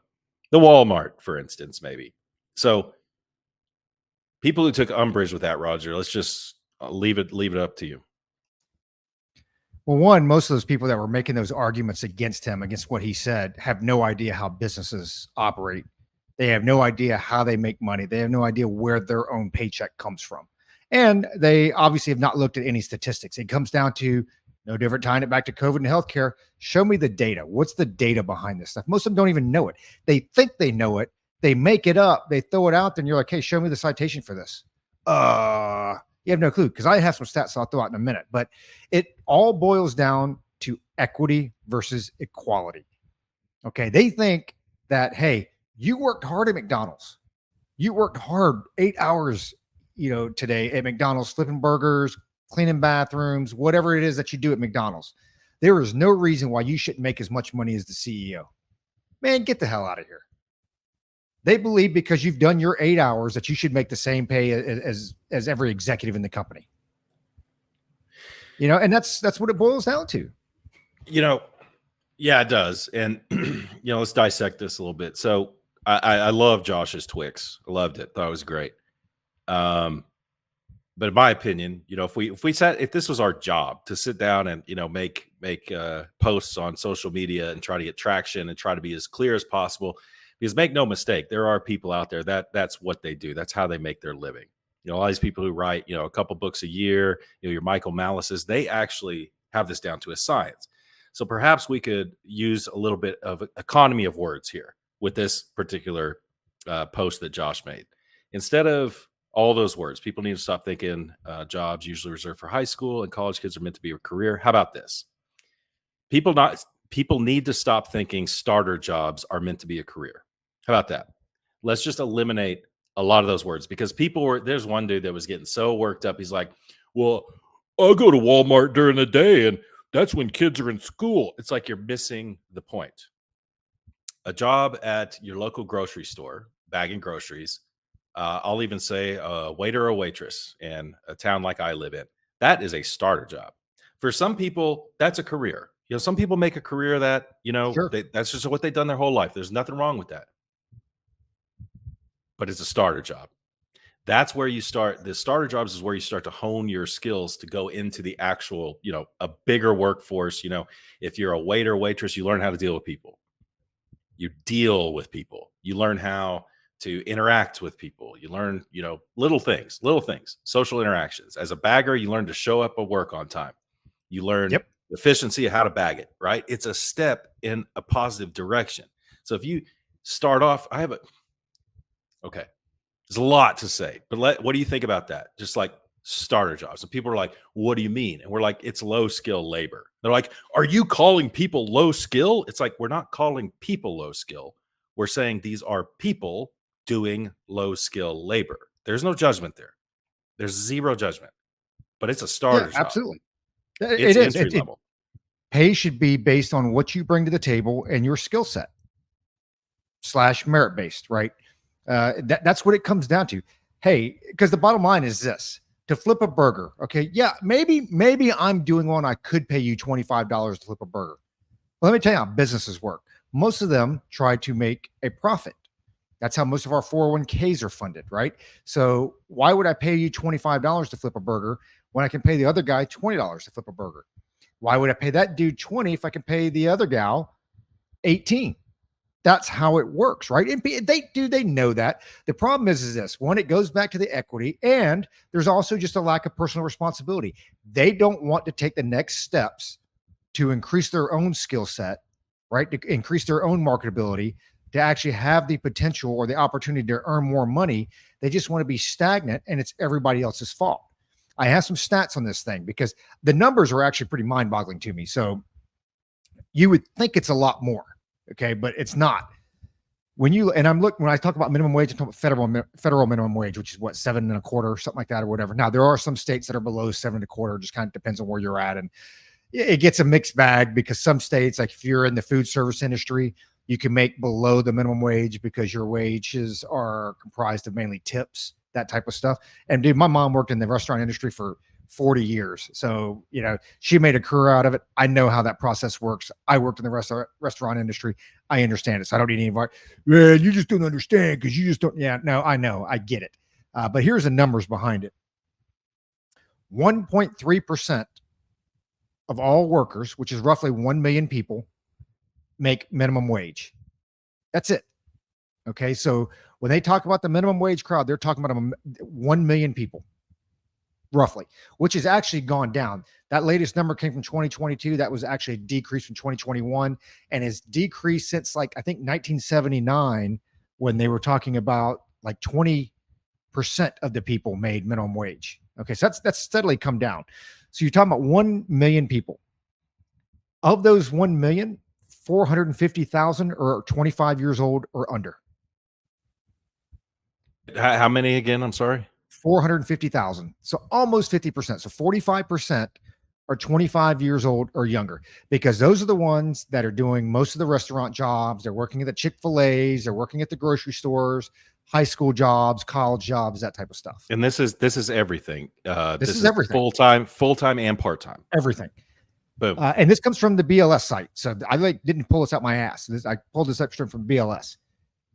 Walmart, for instance, maybe. So people who took umbrage with that, Roger, let's just leave it up to you. Well, one, most of those people that were making those arguments against him, against what he said, have no idea how businesses operate. They have no idea how they make money. They have no idea where their own paycheck comes from. And they obviously have not looked at any statistics. It comes down to no different, tying it back to COVID and healthcare. Show me the data. What's the data behind this stuff? Most of them don't even know it. They think they know it. They make it up. They throw it out there and you're like, hey, show me the citation for this. You have no clue, because I have some stats I'll throw out in a minute, but it all boils down to equity versus equality. Okay. They think that, hey, you worked hard at McDonald's. You worked hard 8 hours, today at McDonald's, flipping burgers, cleaning bathrooms, whatever it is that you do at McDonald's. There is no reason why you shouldn't make as much money as the CEO. Man, get the hell out of here. They believe because you've done your 8 hours that you should make the same pay as every executive in the company. And that's what it boils down to. Yeah, it does. And let's dissect this a little bit. So I love Josh's Twix. I loved it. Thought it was great. But in my opinion, if this was our job to sit down and make posts on social media and try to get traction and try to be as clear as possible, because make no mistake, there are people out there that's what they do. That's how they make their living. All these people who write a couple books a year, your Michael Malice's, they actually have this down to a science. So perhaps we could use a little bit of economy of words here with this particular post that Josh made. Instead of all those words, people need to stop thinking jobs usually reserved for high school and college kids are meant to be a career. How about this? People need to stop thinking starter jobs are meant to be a career. How about that? Let's just eliminate a lot of those words, because there's one dude that was getting so worked up. He's like, well, I'll go to Walmart during the day and that's when kids are in school. It's like you're missing the point. A job at your local grocery store, bagging groceries, I'll even say a waiter or waitress in a town like I live in, that is a starter job. For some people, that's a career. Some people make a career that, Sure. that's just what they've done their whole life. There's nothing wrong with that. But it's a starter job. That's where you start. The starter jobs is where you start to hone your skills to go into the actual, a bigger workforce. If you're a waiter, waitress, you learn how to deal with people. You deal with people. You learn how to interact with people. You learn, little things, social interactions. As a bagger, you learn to show up at work on time. You learn efficiency of how to bag it, right? It's a step in a positive direction. So if you start off, okay, there's a lot to say, but what do you think about that? Just like starter jobs. And people are like, what do you mean? And we're like, it's low skill labor. They're like, are you calling people low skill? It's like, we're not calling people low skill. We're saying these are people doing low skill labor. There's no judgment there. There's zero judgment, but it's a starter job. Absolutely. It's It is. entry level. Pay should be based on what you bring to the table and your skill set / merit based, right? That's what it comes down to. Hey, because the bottom line is this: to flip a burger. Okay. Yeah. Maybe I'm doing one. I could pay you $25 to flip a burger. Well, let me tell you how businesses work. Most of them try to make a profit. That's how most of our 401ks are funded, right? So why would I pay you $25 to flip a burger when I can pay the other guy $20 to flip a burger? Why would I pay that dude 20 if I can pay the other gal 18? That's how it works, right? And they know that. The problem is this: one, it goes back to the equity, and there's also just a lack of personal responsibility. They don't want to take the next steps to increase their own skill set, right? To increase their own marketability, to actually have the potential or the opportunity to earn more money. They just want to be stagnant, and it's everybody else's fault. I have some stats on this thing because the numbers are actually pretty mind-boggling to me. So you would think it's a lot more. Okay, but it's not. when I talk about minimum wage, I'm talking about federal minimum wage, which is what, 7.25 or something like that, or whatever. Now there are some states that are below 7.25, just kind of depends on where you're at. And it gets a mixed bag because some states, like if you're in the food service industry, you can make below the minimum wage because your wages are comprised of mainly tips, that type of stuff. And dude, my mom worked in the restaurant industry for 40 years. So, she made a career out of it. I know how that process works. I worked in the restaurant industry. I understand it. So I don't need any advice. Man, you just don't understand because you just don't. Yeah, no, I know. I get it. But here's the numbers behind it. 1.3% of all workers, which is roughly 1 million people, make minimum wage. That's it. Okay. So when they talk about the minimum wage crowd, they're talking about 1 million people, roughly, which has actually gone down. That latest number came from 2022. That was actually a decrease from 2021 and has decreased since, like, I think 1979, when they were talking about like 20% of the people made minimum wage. Okay. So that's steadily come down. So you're talking about 1 million people. Of those 1 million, 450,000 are 25 years old or under. How many again? I'm sorry. 450,000. So almost 50%. So 45% are 25 years old or younger, because those are the ones that are doing most of the restaurant jobs. They're working at the Chick-fil-A's, they're working at the grocery stores, high school jobs, college jobs, that type of stuff. And this is everything. This This is is everything. full time and part-time. Everything. Boom. And this comes from the BLS site. So I didn't pull this out my ass. I pulled this up straight from BLS.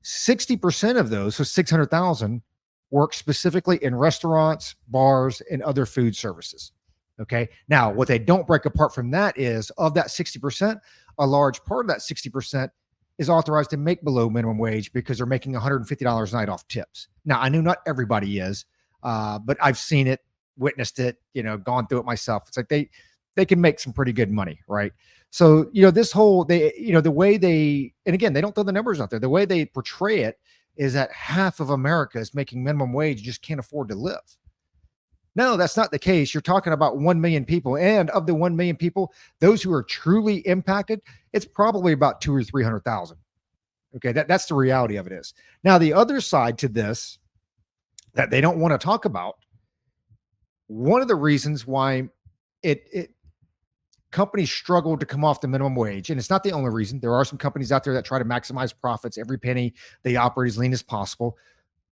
60% of those, so 600,000, work specifically in restaurants, bars, and other food services. Okay. Now, what they don't break apart from that is, of that 60%, a large part of that 60% is authorized to make below minimum wage because they're making $150 a night off tips. Now, I know not everybody is, but I've seen it, witnessed it, gone through it myself. It's like they can make some pretty good money, right? So, this whole, the way they, and again, they don't throw the numbers out there. The way they portray it is that half of America is making minimum wage, just can't afford to live. No, that's not the case. You're talking about 1 million people. And of the 1 million people, those who are truly impacted, it's probably about 200,000 or 300,000. Okay. That's the reality of it is. Now, the other side to this that they don't want to talk about, one of the reasons why it companies struggle to come off the minimum wage, and it's not the only reason. There are some companies out there that try to maximize profits. Every penny, they operate as lean as possible.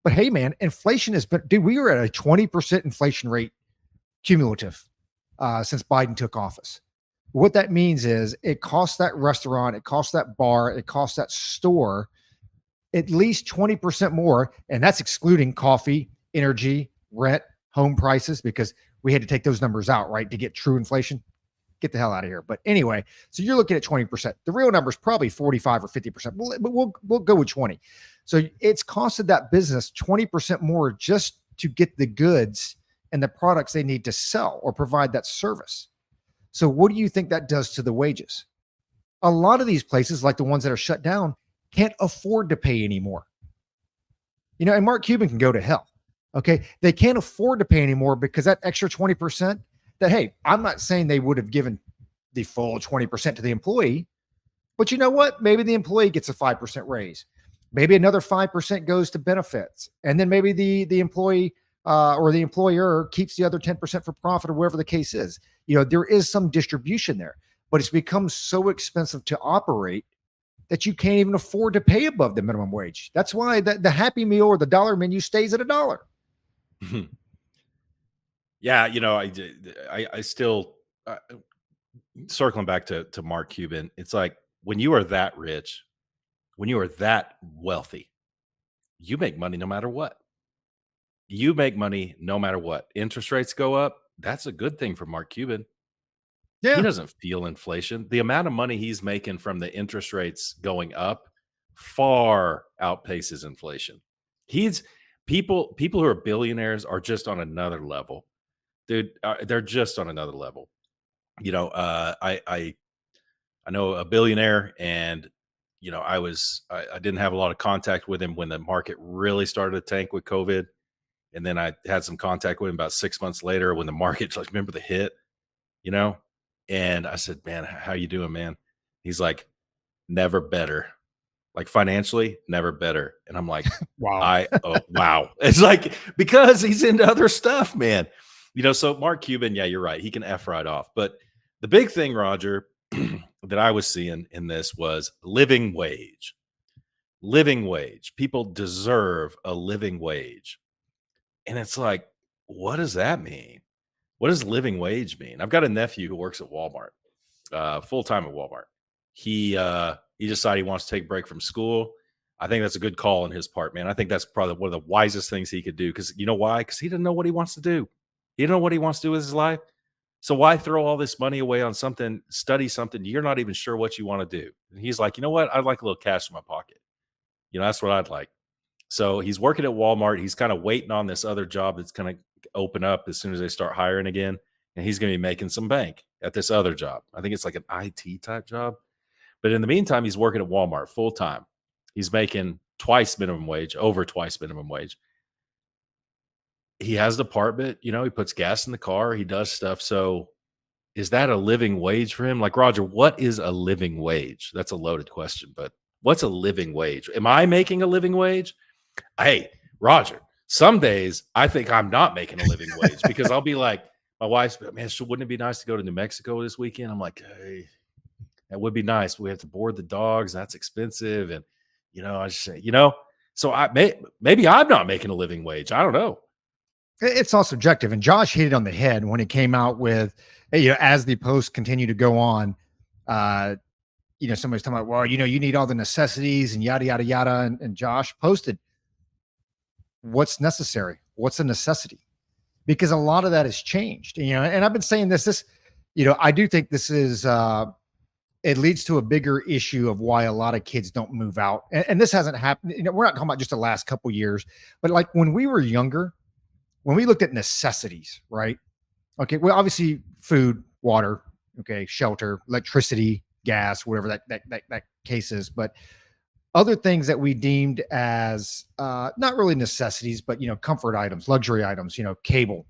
But hey, man, inflation has been, dude, we were at a 20% inflation rate cumulative since Biden took office. What that means is it costs that restaurant, it costs that bar, it costs that store at least 20% more. And that's excluding coffee, energy, rent, home prices, because we had to take those numbers out, right, to get true inflation. Get the hell out of here. But anyway, so you're looking at 20%. The real number is probably 45 or 50%, but we'll go with 20. So it's costed that business 20% more just to get the goods and the products they need to sell or provide that service. So what do you think that does to the wages? A lot of these places, like the ones that are shut down, can't afford to pay anymore. And Mark Cuban can go to hell. Okay. They can't afford to pay anymore because that extra 20%, that, hey, I'm not saying they would have given the full 20% to the employee, but you know what? Maybe the employee gets a 5% raise. Maybe another 5% goes to benefits. And then maybe the employee or the employer keeps the other 10% for profit, or whatever the case is. There is some distribution there, but it's become so expensive to operate that you can't even afford to pay above the minimum wage. That's why the Happy Meal or the dollar menu stays at $1. Yeah, I still circling back to Mark Cuban. It's like, when you are that rich, when you are that wealthy, you make money no matter what. You make money no matter what. Interest rates go up. That's a good thing for Mark Cuban. He Yeah. doesn't feel inflation. The amount of money he's making from the interest rates going up far outpaces inflation. He's people who are billionaires are just on another level, dude. They're just on another level. I know a billionaire, and I didn't have a lot of contact with him when the market really started to tank with COVID, and then I had some contact with him about 6 months later when the market, like, remember the hit, you know, and I said, "Man, how you doing, man?" He's like, "Never better." like financially, never better. And I'm like, Wow. oh wow. It's like because he's into other stuff, man. So Mark Cuban, yeah, you're right. He can F right off. But the big thing, Roger, that I was seeing in this was living wage. Living wage. People deserve a living wage. And it's like, what does that mean? What does living wage mean? I've got a nephew who works at Walmart, full time at Walmart. He decided he wants to take a break from school. I think that's a good call on his part, man. I think that's probably one of the wisest things he could do. Because you know why? Because he didn't know what he wants to do. He didn't know what he wants to do with his life. So why throw all this money away on something, study something you're not even sure what you want to do? And he's like, you know what? I'd like a little cash in my pocket. That's what I'd like. So he's working at Walmart. He's kind of waiting on this other job that's going to open up as soon as they start hiring again. And he's going to be making some bank at this other job. I think it's like an IT type job. But in the meantime, he's working at Walmart full time. He's making twice minimum wage, over twice minimum wage. He has an apartment, he puts gas in the car, he does stuff. So is that a living wage for him? Like, Roger, what is a living wage? That's a loaded question, but what's a living wage? Am I making a living wage? Hey, Roger, some days I think I'm not making a living wage because I'll be like, my wife's, man, wouldn't it be nice to go to New Mexico this weekend? I'm like, hey, that would be nice. But we have to board the dogs. That's expensive. And, I just say, so maybe I'm not making a living wage. I don't know. It's all subjective. And Josh hit it on the head when he came out with, as the posts continue to go on, somebody's talking about, well, you need all the necessities and yada, yada, yada. And Josh posted, what's necessary? What's a necessity? Because a lot of that has changed, and I've been saying this, I do think this is, it leads to a bigger issue of why a lot of kids don't move out. And this hasn't happened. We're not talking about just the last couple years, but like when we were younger, when we looked at necessities, right? Okay. Well, obviously food, water, okay, shelter, electricity, gas, whatever that case is. But other things that we deemed as not really necessities, but comfort items, luxury items, cable.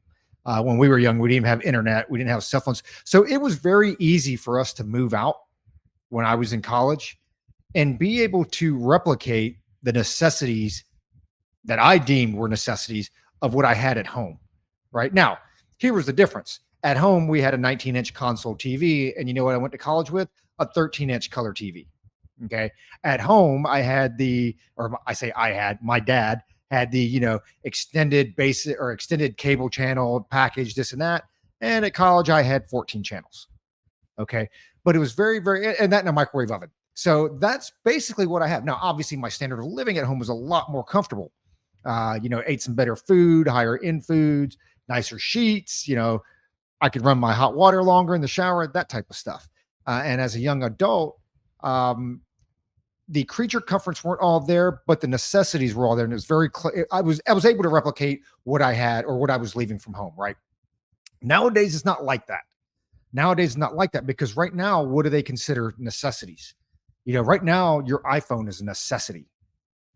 When we were young, we didn't even have internet, we didn't have cell phones, so it was very easy for us to move out when I was in college and be able to replicate the necessities that I deemed were necessities of what I had at home. Right now, here was the difference. At home, we had a 19-inch console TV, and you know what I went to college with? A 13-inch color TV. Okay. At home, I had my dad had the, extended basic or extended cable channel package, this and that. And at college, I had 14 channels. Okay. But it was very, very, and that in a microwave oven. So that's basically what I have. Now, obviously, my standard of living at home was a lot more comfortable. Ate some better food, higher end foods, nicer sheets. I could run my hot water longer in the shower, that type of stuff. And as a young adult, the creature comforts weren't all there, but the necessities were all there. And it was very clear. I was able to replicate what I had or what I was leaving from home. Right. Nowadays, it's not like that. Nowadays, it's not like that because right now, what do they consider necessities? Right now, your iPhone is a necessity,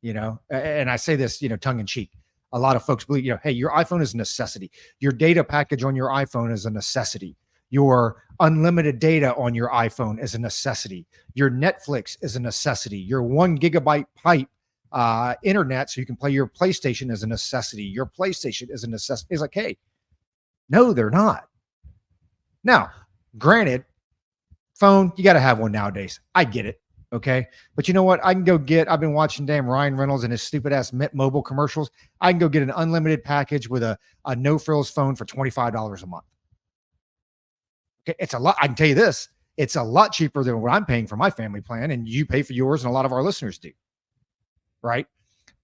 and I say this, tongue in cheek. A lot of folks believe, hey, your iPhone is a necessity. Your data package on your iPhone is a necessity. Your unlimited data on your iPhone is a necessity. Your Netflix is a necessity. Your 1 gigabyte pipe internet so you can play your PlayStation is a necessity. Your PlayStation is a necessity. It's like, hey, no, they're not. Now, granted, phone, you got to have one nowadays. I get it. Okay. But you know what? I've been watching damn Ryan Reynolds and his stupid ass Mint Mobile commercials. I can go get an unlimited package with a no frills phone for $25 a month. Okay. It's a lot. I can tell you this. It's a lot cheaper than what I'm paying for my family plan, and you pay for yours, and a lot of our listeners do. Right.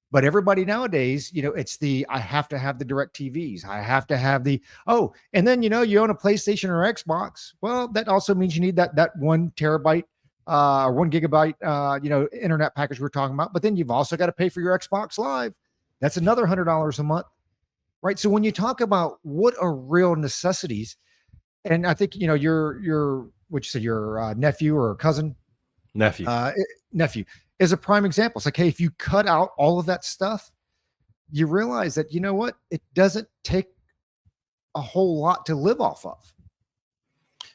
But everybody nowadays, it's I have to have the direct TVs. I have to have and then, you own a PlayStation or Xbox. Well, that also means you need that 1 terabyte, 1 gigabyte, internet package we're talking about. But then you've also got to pay for your Xbox Live. That's another $100 a month. Right. So when you talk about what are real necessities, and I think, your nephew or cousin, nephew is a prime example. It's like, hey, if you cut out all of that stuff, you realize that, you know what? It doesn't take a whole lot to live off of.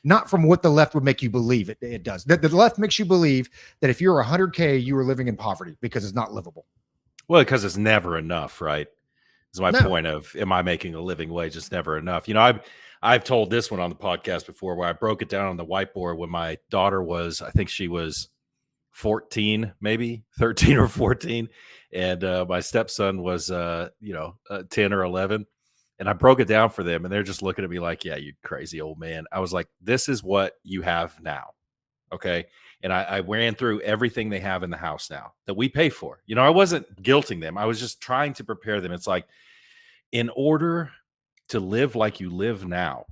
not from what the left would make you believe it does. The left makes you believe that if you're 100K, you are living in poverty because it's not livable. Well, because it's never enough, right? Is my No. point of, am I making a living wage? It's never enough. I've told this one on the podcast before, where I broke it down on the whiteboard when my daughter was, I think she was 14, maybe 13 or 14, and my stepson was 10 or 11, and I broke it down for them, and they're just looking at me like, yeah, you crazy old man. I was like, this is what you have now. Okay. And I ran through everything they have in the house now that we pay for. I wasn't guilting them. I was just trying to prepare them. It's like, in order to live like you live now,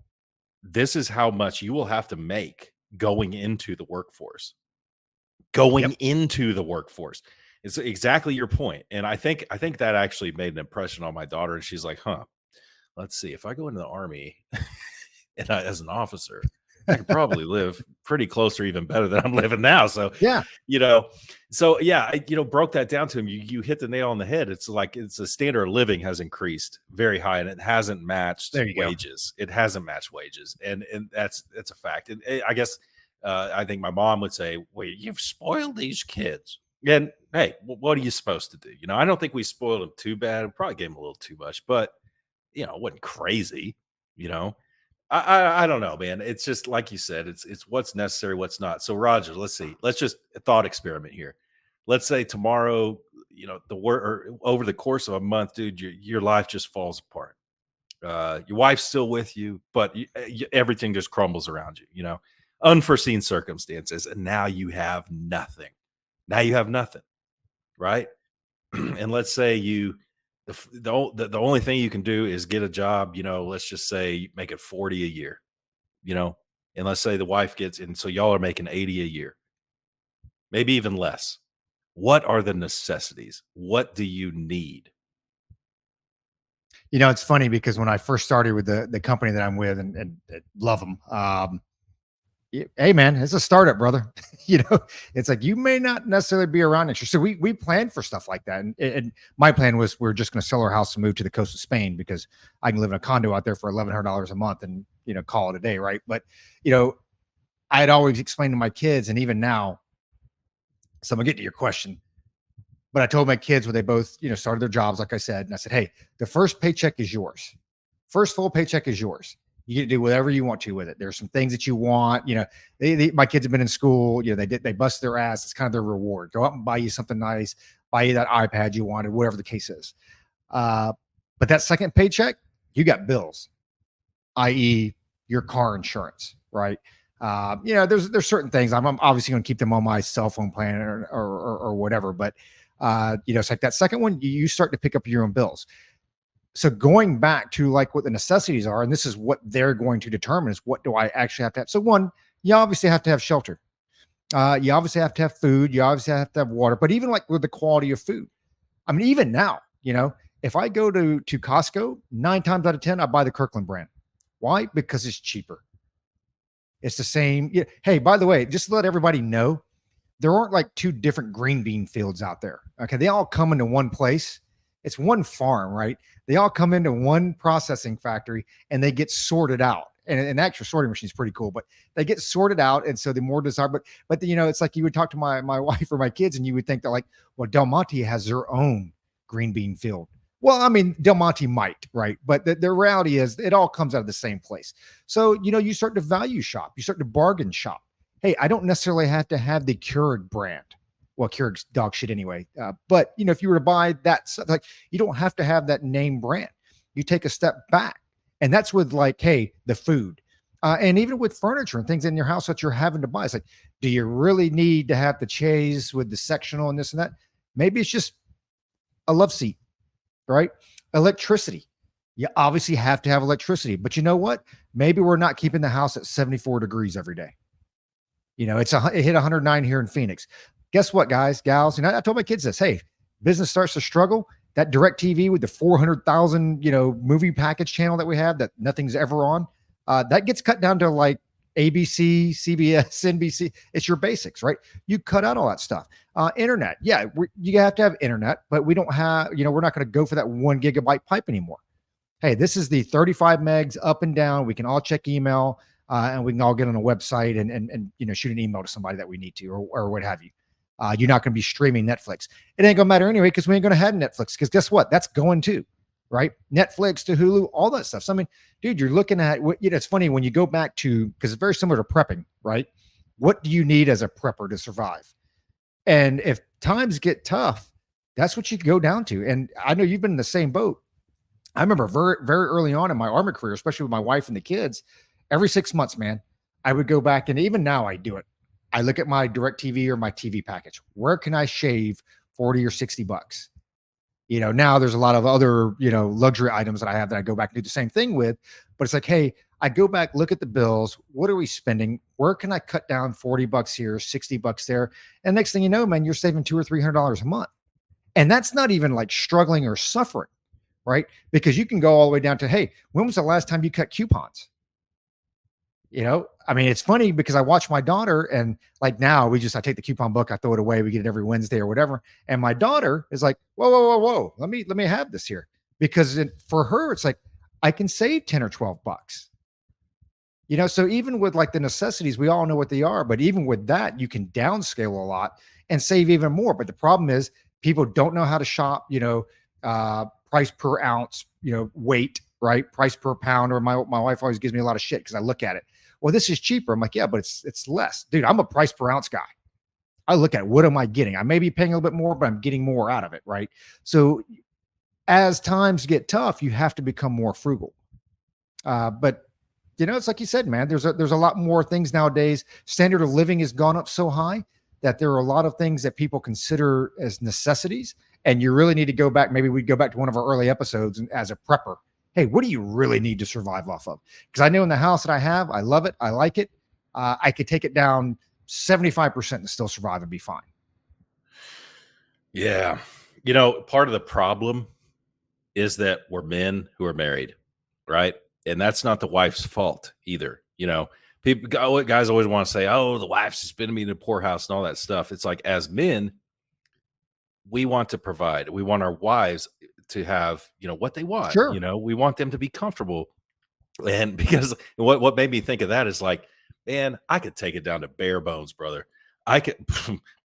this is how much you will have to make going into the workforce. Going Yep. into the workforce. It's exactly your point. And I think that actually made an impression on my daughter. And she's like, huh, let's see. If I go into the army and as an officer, I could probably live pretty close or even better than I'm living now. So, Yeah. you know, I broke that down to him. You hit the nail on the head. It's like, it's a standard of living has increased very high, and it hasn't matched There you go. wages. It hasn't matched wages. And that's a fact. And I guess, I think my mom would say, well, you've spoiled these kids. And hey, what are you supposed to do? I don't think we spoiled them too bad. We probably gave them a little too much, but it wasn't crazy, you know. I don't know, man. It's just like you said, it's what's necessary, what's not. So Roger, let's see. Let's just a thought experiment here. Let's say tomorrow, the work or over the course of a month, dude, your life just falls apart. Your wife's still with you, but everything just crumbles around you, unforeseen circumstances. And now you have nothing. Now you have nothing, right? And let's say the only thing you can do is get a job, let's just say make it 40 a year, and let's say the wife gets, and so y'all are making 80 a year, maybe even less. What are the necessities? What do you need? It's funny because when I first started with the company that I'm with and love them, hey man, it's a startup, brother. It's like you may not necessarily be around next year. So we planned for stuff like that. And my plan was we're just going to sell our house and move to the coast of Spain because I can live in a condo out there for $1,100 a month and call it a day, right? But I had always explained to my kids, and even now, so I'm gonna get to your question. But I told my kids when they both, started their jobs, like I said, and I said, hey, the first paycheck is yours. First full paycheck is yours. You get to do whatever you want to with it. There's some things that you want. My kids have been in school. They bust their ass. It's kind of their reward. Go out and buy you something nice, buy you that iPad you wanted, whatever the case is. But that second paycheck, you got bills, i.e., your car insurance, right? There's certain things. I'm obviously going to keep them on my cell phone plan or whatever. But it's like that second one, you start to pick up your own bills. So going back to like what the necessities are, and this is what they're going to determine is what do I actually have to have? So one, you obviously have to have shelter. You obviously have to have food. You obviously have to have water, but even like with the quality of food, I mean, even now, if I go to Costco, 9 times out of 10, I buy the Kirkland brand. Why? Because it's cheaper. It's the same. Hey, by the way, just to let everybody know, there aren't like 2 different green bean fields out there. Okay. They all come into one place. It's one farm, right? They all come into one processing factory and they get sorted out. And an actual sorting machine is pretty cool, but they get sorted out. And so the more desirable, but it's like you would talk to my wife or my kids and you would think that like, well, Del Monte has their own green bean field. Well, I mean, Del Monte might, right? But the reality is it all comes out of the same place. So, you start to value shop, you start to bargain shop. Hey, I don't necessarily have to have the Keurig brand. Well, Keurig's dog shit anyway. But if you were to buy that, like, you don't have to have that name brand. You take a step back, and that's with like, hey, the food, and even with furniture and things in your house that you're having to buy. It's like, do you really need to have the chaise with the sectional and this and that? Maybe it's just a love seat, right? Electricity. You obviously have to have electricity, but you know what? Maybe we're not keeping the house at 74 degrees every day. It hit 109 here in Phoenix. Guess what, guys, gals? I told my kids this. Hey, business starts to struggle. That direct TV with the 400,000, movie package channel that we have that nothing's ever on, that gets cut down to like ABC, CBS, NBC. It's your basics, right? You cut out all that stuff. Internet. Yeah, you have to have internet, but we don't have, we're not going to go for that 1 gigabyte pipe anymore. Hey, this is the 35 megs up and down. We can all check email. and we can all get on a website and shoot an email to somebody that we need to, or what have you. You're not going to be streaming Netflix. It ain't gonna matter anyway because we ain't gonna have Netflix. Because guess what? That's going to right Netflix to Hulu, all that stuff. So I mean, dude, you're looking at what it's funny when you go back to because it's very similar to prepping, right? What do you need as a prepper to survive? And if times get tough, that's what you go down to. And I know you've been in the same boat. I remember very, very early on in my Army career, especially with my wife and the kids, every 6 months, man, I would go back and even now I do it. I look at my direct TV or my TV package. Where can I shave 40 or 60 bucks? Now there's a lot of other, luxury items that I have that I go back and do the same thing with. But it's like, hey, I go back, look at the bills. What are we spending? Where can I cut down 40 bucks here, 60 bucks there? And next thing you know, man, you're saving $200 or $300 a month. And that's not even like struggling or suffering, right? Because you can go all the way down to, hey, when was the last time you cut coupons? I mean, it's funny because I watch my daughter and like now I take the coupon book, I throw it away. We get it every Wednesday or whatever. And my daughter is like, whoa, whoa, whoa, whoa. Let me have this here because for her, it's like, I can save 10 or 12 bucks. So even with like the necessities, we all know what they are, but even with that, you can downscale a lot and save even more. But the problem is people don't know how to shop, price per ounce, weight, right? Price per pound. Or my wife always gives me a lot of shit because I look at it. Well, this is cheaper. I'm like, yeah, but it's less. Dude, I'm a price per ounce guy. I look at what am I getting? I may be paying a little bit more, but I'm getting more out of it, right? So as times get tough, you have to become more frugal. But it's like you said, man, there's a lot more things nowadays. Standard of living has gone up so high that there are a lot of things that people consider as necessities. And you really need to go back. Maybe we'd go back to one of our early episodes and as a prepper. Hey, what do you really need to survive off of? Because I know in the house that I have, I love it. I like it. I could take it down 75% and still survive and be fine. Yeah. Part of the problem is that we're men who are married, right? And that's not the wife's fault either. People guys always want to say, "Oh, the wife's spending me in the poorhouse" and all that stuff. It's like as men, we want to provide. We want our wives to have, what they want. Sure. We want them to be comfortable. And because what made me think of that is like, man, I could take it down to bare bones, brother. I could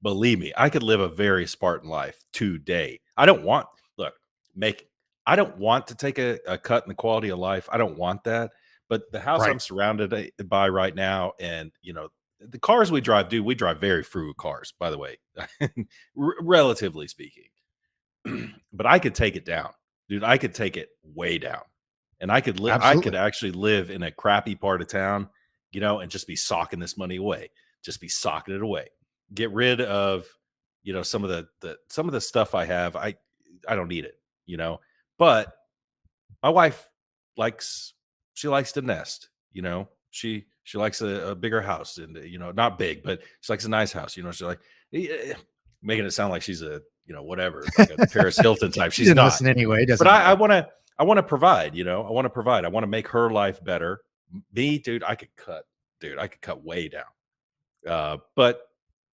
believe me, I could live a very Spartan life today. I don't want look, make I don't want to take a cut in the quality of life. I don't want that. But the house Right. I'm surrounded by right now, and the cars we drive, dude, we drive very frugal cars, by the way, relatively speaking. But I could take it down, dude. I could take it way down, and I could Absolutely. actually live in a crappy part of town, and just be socking this money away, just be socking it away. Get rid of, some of the stuff I have. I don't need it, But my wife likes she likes to nest, She likes a bigger house and not big, but she likes a nice house, She's like making it sound like she's a whatever, like a Paris Hilton type. She She's didn't not. listen anyway. It But doesn't I matter. want to I want to provide, I want to provide. I want to make her life better. Me, dude, I could cut way down. But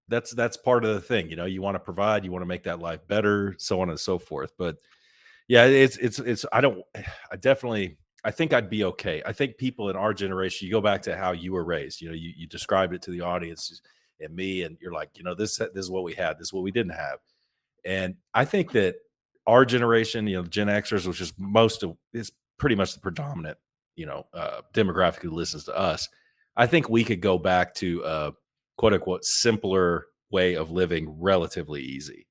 that's part of the thing, you want to provide, you want to make that life better, so on and so forth. But yeah, it's I don't I definitely I think I'd be okay. I think people in our generation, you go back to how you were raised, you described it to the audience and me, and you're like, this is what we had, this is what we didn't have. And I think that our generation, Gen Xers, which is is pretty much the predominant, demographic who listens to us. I think we could go back to a quote unquote simpler way of living relatively easy.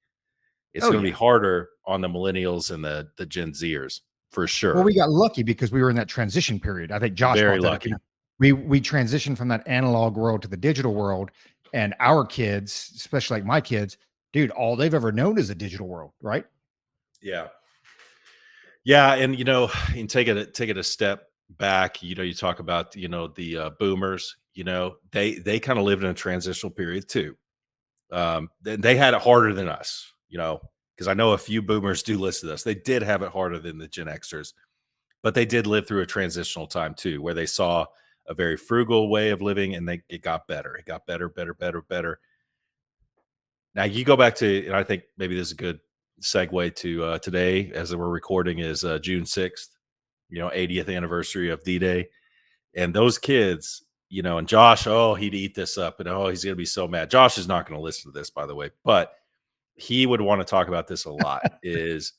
It's Oh going to be yeah. harder on the millennials and the Gen Zers for Well, sure. we got lucky because we were in that transition period. I think Josh Very brought that up. lucky. We transitioned from that analog world to the digital world, and our kids, especially like my kids, dude, all they've ever known is a digital world, right? Yeah. Yeah. And, and take it a step back, you talk about, the boomers, they kind of lived in a transitional period too. They had it harder than us, because I know a few boomers do listen to us. They did have it harder than the Gen Xers, but they did live through a transitional time too, where they saw a very frugal way of living, and it got better. It got better, better, better, better. Now you go back to, and I think maybe this is a good segue to today, as we're recording, is June 6th, 80th anniversary of D-Day, and those kids. and Josh, oh, he'd eat this up, and oh, he's gonna be so mad. Josh is not gonna listen to this, by the way, but he would want to talk about this a lot. Is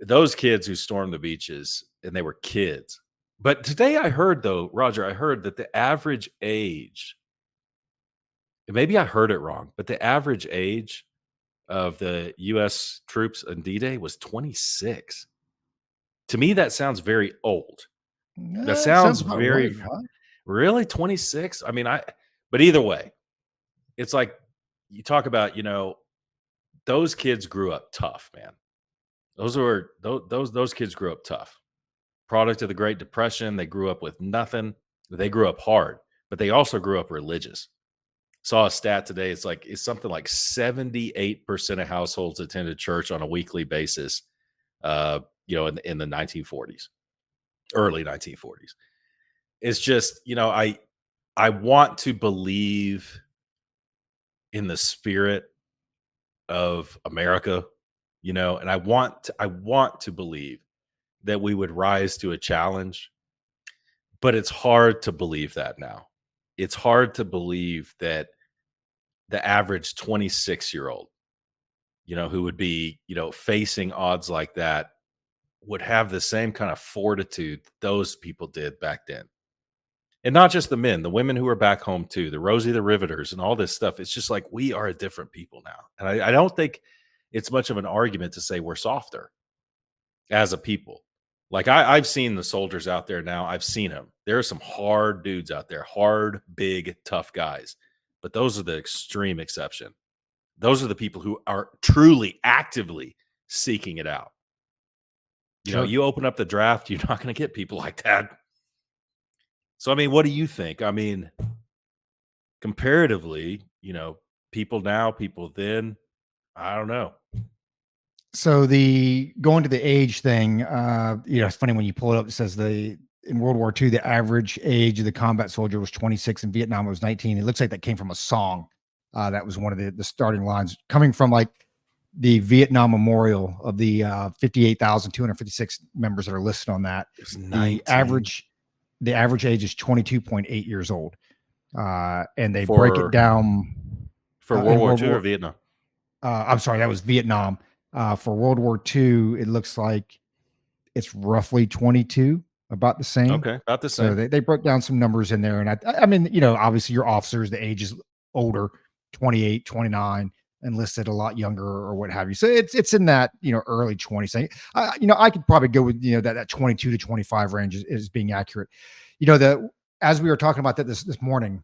those kids who stormed the beaches and they were kids. But today I heard though, Roger, I heard that the average age, maybe I heard it wrong, but the average age of the US troops on D-Day was 26. To me, that sounds very old. That Sounds sounds about very right, huh? really 26. I mean, but either way, it's like you talk about, those kids grew up tough, man. Those kids grew up tough. Product of the Great Depression, they grew up with nothing. They grew up hard, but they also grew up religious. Saw a stat today. It's something like 78% of households attended church on a weekly basis. In the 1940s, early 1940s. It's just, I want to believe in the spirit of America, and I want to believe that we would rise to a challenge, but it's hard to believe that now. It's hard to believe that the average 26-year-old, who would be, facing odds like that would have the same kind of fortitude those people did back then. And not just the men, the women who are back home too, the Rosie the Riveters and all this stuff. It's just like we are a different people now. And I don't think it's much of an argument to say we're softer as a people. Like I've seen the soldiers out there now. I've seen them. There are some hard dudes out there, hard, big, tough guys. But those are the extreme exception. Those are the people who are truly actively seeking it out. Sure. You open up the draft, you're not going to get people like that. So, I mean, what do you think? I mean, comparatively, people now, people then, I don't know. So the going to the age thing, it's funny when you pull it up, it says in World War II, the average age of the combat soldier was 26. In Vietnam, it was 19. It looks like that came from a song. That was one of the starting lines coming from like the Vietnam Memorial of the 58,256 members that are listed on that. It was The 19 average the average age is 22.8 years old. And they break it for down World in War World II or War. Vietnam. I'm sorry, that was Vietnam. For World War II, it looks like it's roughly 22, about the same. Okay, about the So same. they broke down some numbers in there. And I mean, obviously your officers, the age is older, 28, 29, enlisted a lot younger or what have you. So it's in that, early 20s. I could probably go with, that 22 to 25 range is being accurate. As we were talking about that this morning,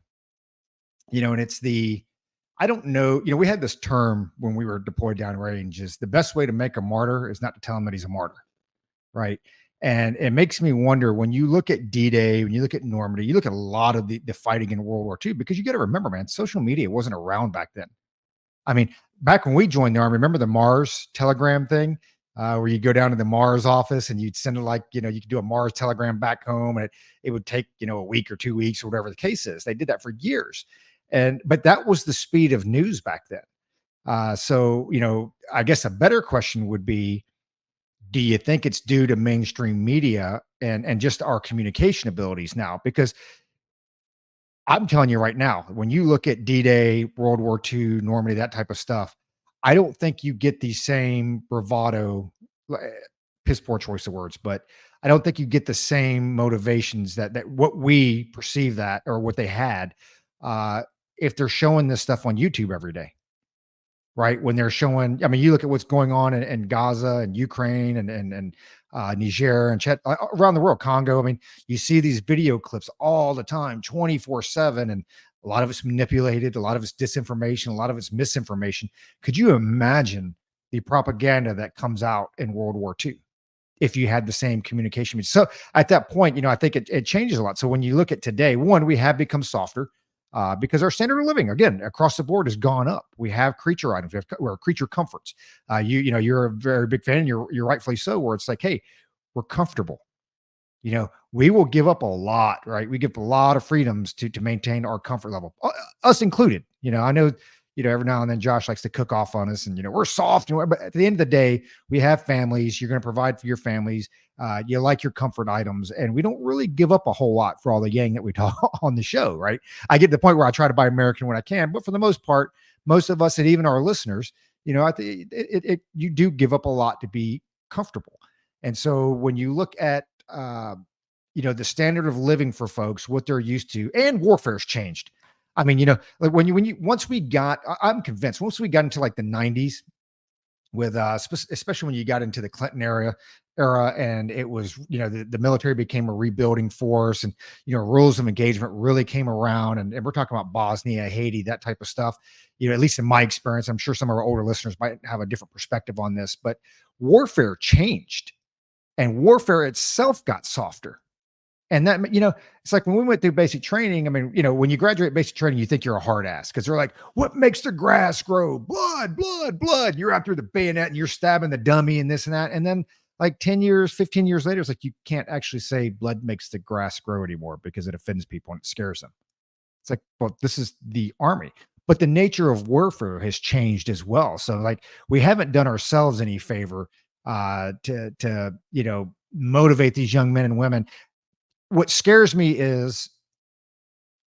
and it's I don't know, we had this term when we were deployed downrange is the best way to make a martyr is not to tell him that he's a martyr. Right. And it makes me wonder when you look at D-Day, when you look at Normandy, you look at a lot of the fighting in World War II, because you got to remember, man, social media wasn't around back then. I mean, back when we joined the army, remember the Mars telegram thing, where you go down to the Mars office and you'd send it like, you could do a Mars telegram back home, and it would take, a week or 2 weeks or whatever the case is. They did that for years. But that was the speed of news back then. So, I guess a better question would be, do you think it's due to mainstream media and just our communication abilities now? Because I'm telling you right now, when you look at D-Day, World War II, Normandy, that type of stuff, I don't think you get the same bravado, piss poor choice of words, but I don't think you get the same motivations that what we perceive that or what they had, uh, if they're showing this stuff on YouTube every day. Right, when they're showing, I mean, you look at what's going on in Gaza and Ukraine and Niger and around the world, Congo. I mean, you see these video clips all the time, 24/7, and a lot of it's manipulated, a lot of it's disinformation, a lot of it's misinformation. Could you imagine the propaganda that comes out in World War II if you had the same communication? So at that point, I think it changes a lot. So when you look at today, one, we have become softer, because our standard of living, again, across the board has gone up. We have creature items, or creature comforts. You're a very big fan, and you're rightfully so, where it's like, hey, we're comfortable. We will give up a lot, right? We give up a lot of freedoms to maintain our comfort level, us included. I know, every now and then Josh likes to cook off on us and, we're soft. But at the end of the day, we have families. You're going to provide for your families. You like your comfort items. And we don't really give up a whole lot for all the yang that we talk on the show, right? I get to the point where I try to buy American when I can. But for the most part, most of us and even our listeners, I think you do give up a lot to be comfortable. And so when you look at, the standard of living for folks, what they're used to, and warfare's changed. I mean, like once we got, I'm convinced once we got into like the 90s with, especially when you got into the Clinton era, and it was, the military became a rebuilding force, and, rules of engagement really came around. And we're talking about Bosnia, Haiti, that type of stuff. At least in my experience, I'm sure some of our older listeners might have a different perspective on this, but warfare changed and warfare itself got softer. And that, it's like when we went through basic training. I mean, when you graduate basic training, you think you're a hard ass because they're like, what makes the grass grow? Blood, blood, blood. You're out there with the bayonet and you're stabbing the dummy and this and that. And then like 10 years, 15 years later, it's like, you can't actually say blood makes the grass grow anymore because it offends people and it scares them. It's like, well, this is the army. But the nature of warfare has changed as well. So like, we haven't done ourselves any favor to motivate these young men and women. What scares me is,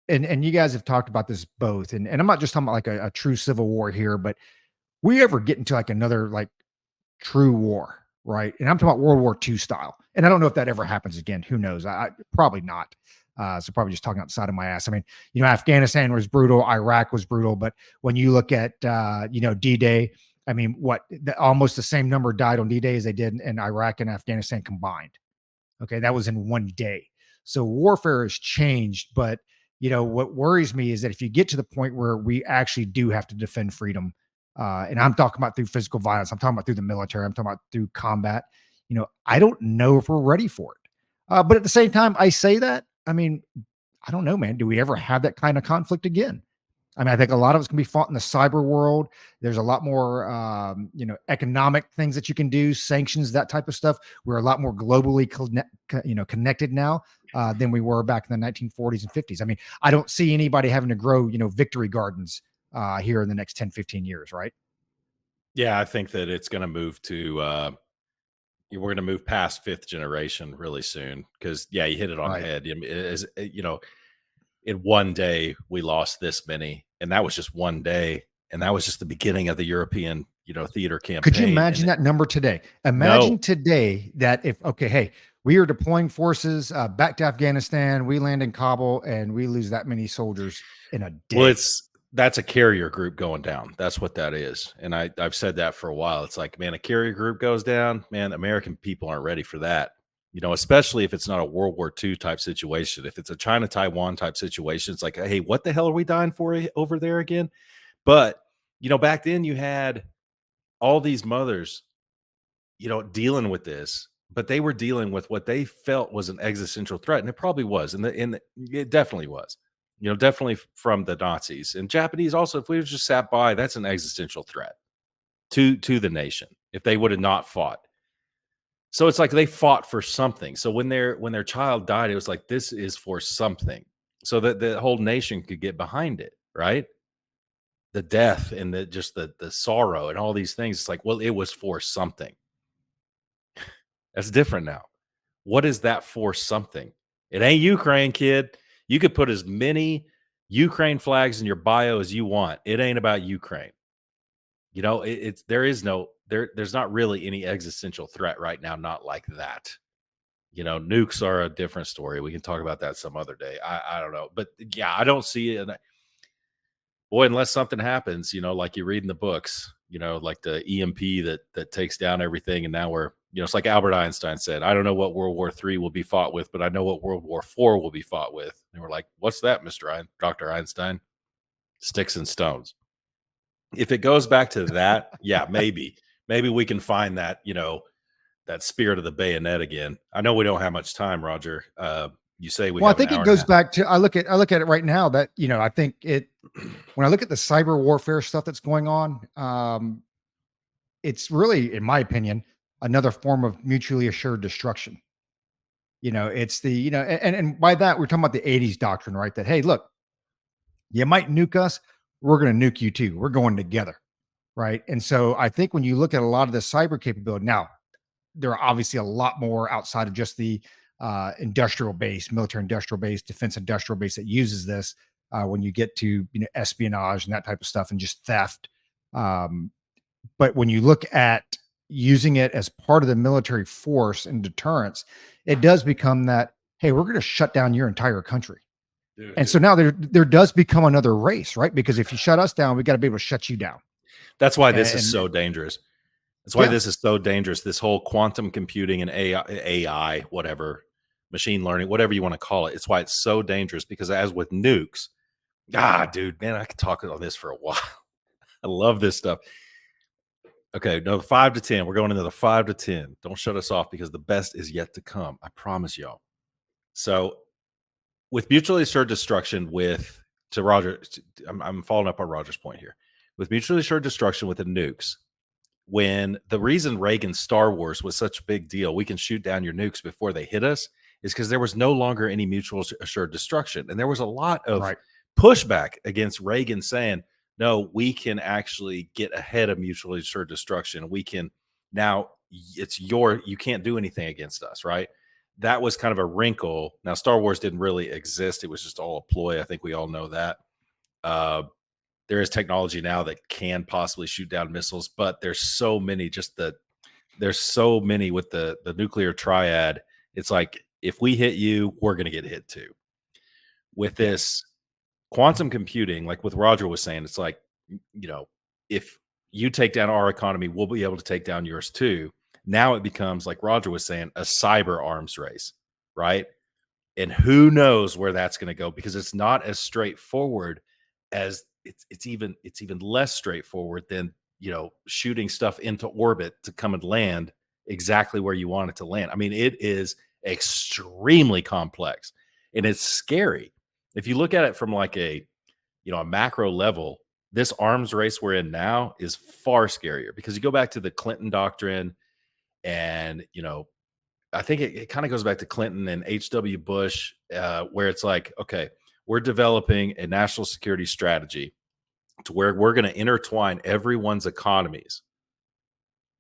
and you guys have talked about this both, and I'm not just talking about like a true civil war here, but we ever get into like another like true war, right? And I'm talking about World War II style. And I don't know if that ever happens again. Who knows? I probably not. So probably just talking outside of my ass. I mean, Afghanistan was brutal, Iraq was brutal, but when you look at D-Day, I mean, almost the same number died on D-Day as they did in Iraq and Afghanistan combined. Okay, that was in one day. So warfare has changed, but what worries me is that if you get to the point where we actually do have to defend freedom, and I'm talking about through physical violence, I'm talking about through the military, I'm talking about through combat, I don't know if we're ready for it. But at the same time, I say that, I mean, I don't know, man. Do we ever have that kind of conflict again? I mean, I think a lot of it's going to be fought in the cyber world. There's a lot more, economic things that you can do, sanctions, that type of stuff. We're a lot more globally connected now than we were back in the 1940s and 50s. I mean, I don't see anybody having to grow, victory gardens here in the next 10, 15 years, right? Yeah, I think that it's going to move to we're going to move past fifth generation really soon because yeah, you hit it on the Right. head. I mean, in one day we lost this many, and that was just one day, and that was just the beginning of the European theater Could you campaign. imagine And that number today? Imagine no, today that if, okay, hey, we are deploying forces back to Afghanistan, we land in Kabul, and we lose that many soldiers in a well, day. that's a carrier group going down. That's what that is. And I've said that for a while. It's like, man, a carrier group goes down, man, American people aren't ready for that. Especially if it's not a World War II type situation. If it's a China Taiwan type situation, it's like, hey, what the hell are we dying for over there again? But back then you had all these mothers, dealing with this, but they were dealing with what they felt was an existential threat, and it probably was, and it definitely was. Definitely from the Nazis and Japanese also. If we just sat by, that's an existential threat to the nation if they would have not fought. So it's like they fought for something. So when their child died, it was like this is for something, so that the whole nation could get behind it, right? The death and the sorrow and all these things. It's like, well, it was for something. That's different now. What is that for something? It ain't Ukraine, kid. You could put as many Ukraine flags in your bio as you want. It ain't about Ukraine. It's there is no there's not really any existential threat right now, not like that. Nukes are a different story. We can talk about that some other day. I don't know. But yeah, I don't see it. Boy, unless something happens, like you read in the books, like the EMP that takes down everything, and now it's like Albert Einstein said, I don't know what World War III will be fought with, but I know what World War IV will be fought with. And we're like, what's that, Dr. Einstein? Sticks and stones. If it goes back to that, yeah, maybe we can find that spirit of the bayonet again. I know we don't have much time, Roger. You say we Well, I have an think it hour and a goes half. back to, I look at it right now that, I think when I look at the cyber warfare stuff that's going on, it's really, in my opinion, another form of mutually assured destruction. It's the, and by that we're talking about the 80s doctrine, right? That, hey, look, you might nuke us. we're going to nuke you too. We're going together. Right. And so I think when you look at a lot of the cyber capability now, there are obviously a lot more outside of just the industrial base, military industrial base, defense industrial base that uses this when you get to espionage and that type of stuff and just theft. Um, but when you look at using it as part of the military force and deterrence, it does become that, hey, we're going to shut down your entire country. And Dude. so now there does become another race, right? Because if you shut us down, we got to be able to shut you down. That's why this is And so dangerous. That's why yeah, this is so dangerous. This whole quantum computing and AI, whatever, machine learning, whatever you want to call it. It's why it's so dangerous because as with nukes, dude, man, I could talk on this for a while. I love this stuff. Okay, no, 5 to 10. We're going into the 5 to 10. Don't shut us off because the best is yet to come. I promise y'all. So, with mutually assured destruction, with to Roger, I'm following up on Roger's point here. With mutually assured destruction with the nukes, when the reason Reagan's Star Wars was such a big deal, we can shoot down your nukes before they hit us, is because there was no longer any mutual assured destruction. And there was a lot of right. pushback against Reagan saying, no, we can actually get ahead of mutually assured destruction. We can now, you can't do anything against us, right? That was kind of a wrinkle. Now, Star Wars didn't really exist, it was just all a ploy. I think we all know that. Uh, there is technology now that can possibly shoot down missiles, but there's so many there's so many with the nuclear triad. It's like if we hit you, we're going to get hit too. With Yeah. this quantum computing, like what Roger was saying, it's like, if you take down our economy, we'll be able to take down yours too. Now it becomes, like Roger was saying, a cyber arms race, right? And who knows where that's going to go because it's not as straightforward as it's even less straightforward than shooting stuff into orbit to come and land exactly where you want it to land. I mean, it is extremely complex and it's scary if you look at it from like a macro level. This arms race we're in now is far scarier because you go back to the Clinton doctrine and I think it kind of goes back to Clinton and H.W. Bush, where it's like, okay, we're developing a national security strategy to where we're going to intertwine everyone's economies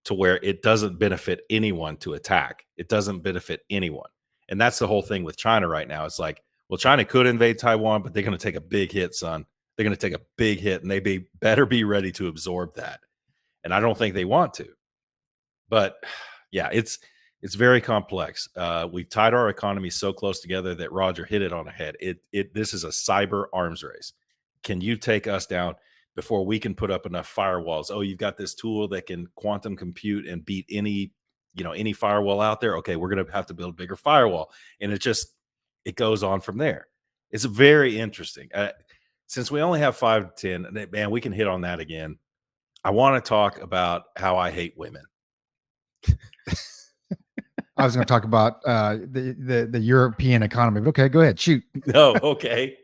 to where it doesn't benefit anyone to attack. It doesn't benefit anyone. And that's the whole thing with China right now. It's like, well, China could invade Taiwan, but they're going to take a big hit, son. They're going to take a big hit and better be ready to absorb that. And I don't think they want to. But yeah, it's very complex. We've tied our economy so close together that Roger hit it on the head. This is a cyber arms race. Can you take us down before we can put up enough firewalls? Oh, you've got this tool that can quantum compute and beat any firewall out there. Okay, we're going to have to build a bigger firewall, and it goes on from there. It's very interesting. Since we only have 5 to 10, and man, we can hit on that again. I want to talk about how I hate women. I was going to talk about the European economy, but okay, go ahead, shoot. No, okay.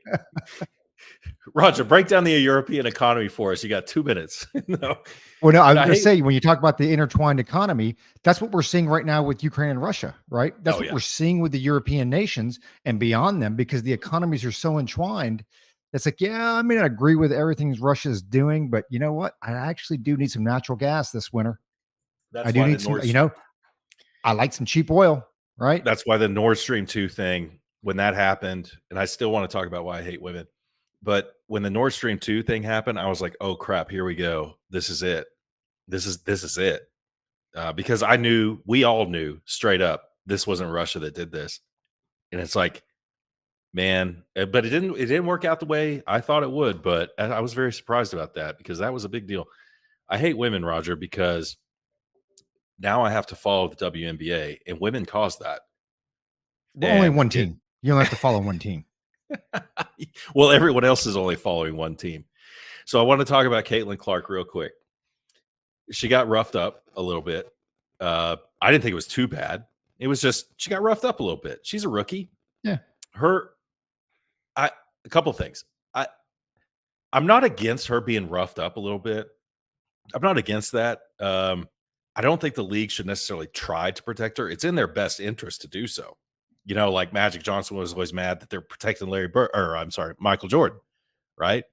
Roger, break down the European economy for us. You got 2 minutes. No, Well, no, I but was I going to hate. say when you talk about the intertwined economy, that's what we're seeing right now with Ukraine and Russia, right? That's Oh what yeah, we're seeing with the European nations and beyond them because the economies are so entwined. It's like, yeah, I may not agree with everything Russia is doing, but you know what? I actually do need some natural gas this winter. I that's do why the need some, Nord. I like some cheap oil, right? That's why the Nord Stream 2 thing, when that happened, and I still want to talk about why I hate women. But when the Nord Stream 2 thing happened, I was like, oh crap, here we go. This is it. This is it. Because we all knew straight up this wasn't Russia that did this. And it's like, man, but it didn't work out the way I thought it would. But I was very surprised about that because that was a big deal. I hate women, Roger, because now I have to follow the WNBA, and women caused that. Well, only And one team. You only have to follow one team. well, everyone else is only following one team. So I want to talk about Caitlin Clark real quick. She got roughed up a little bit. I didn't think it was too bad. It was just she got roughed up a little bit. She's a rookie. Yeah. Her, I a couple of things. I I'm not against her being roughed up a little bit. I'm not against that. I don't think the league should necessarily try to protect her. It's in their best interest to do so. Like Magic Johnson was always mad that they're protecting Larry Bird, or I'm sorry, Michael Jordan, right?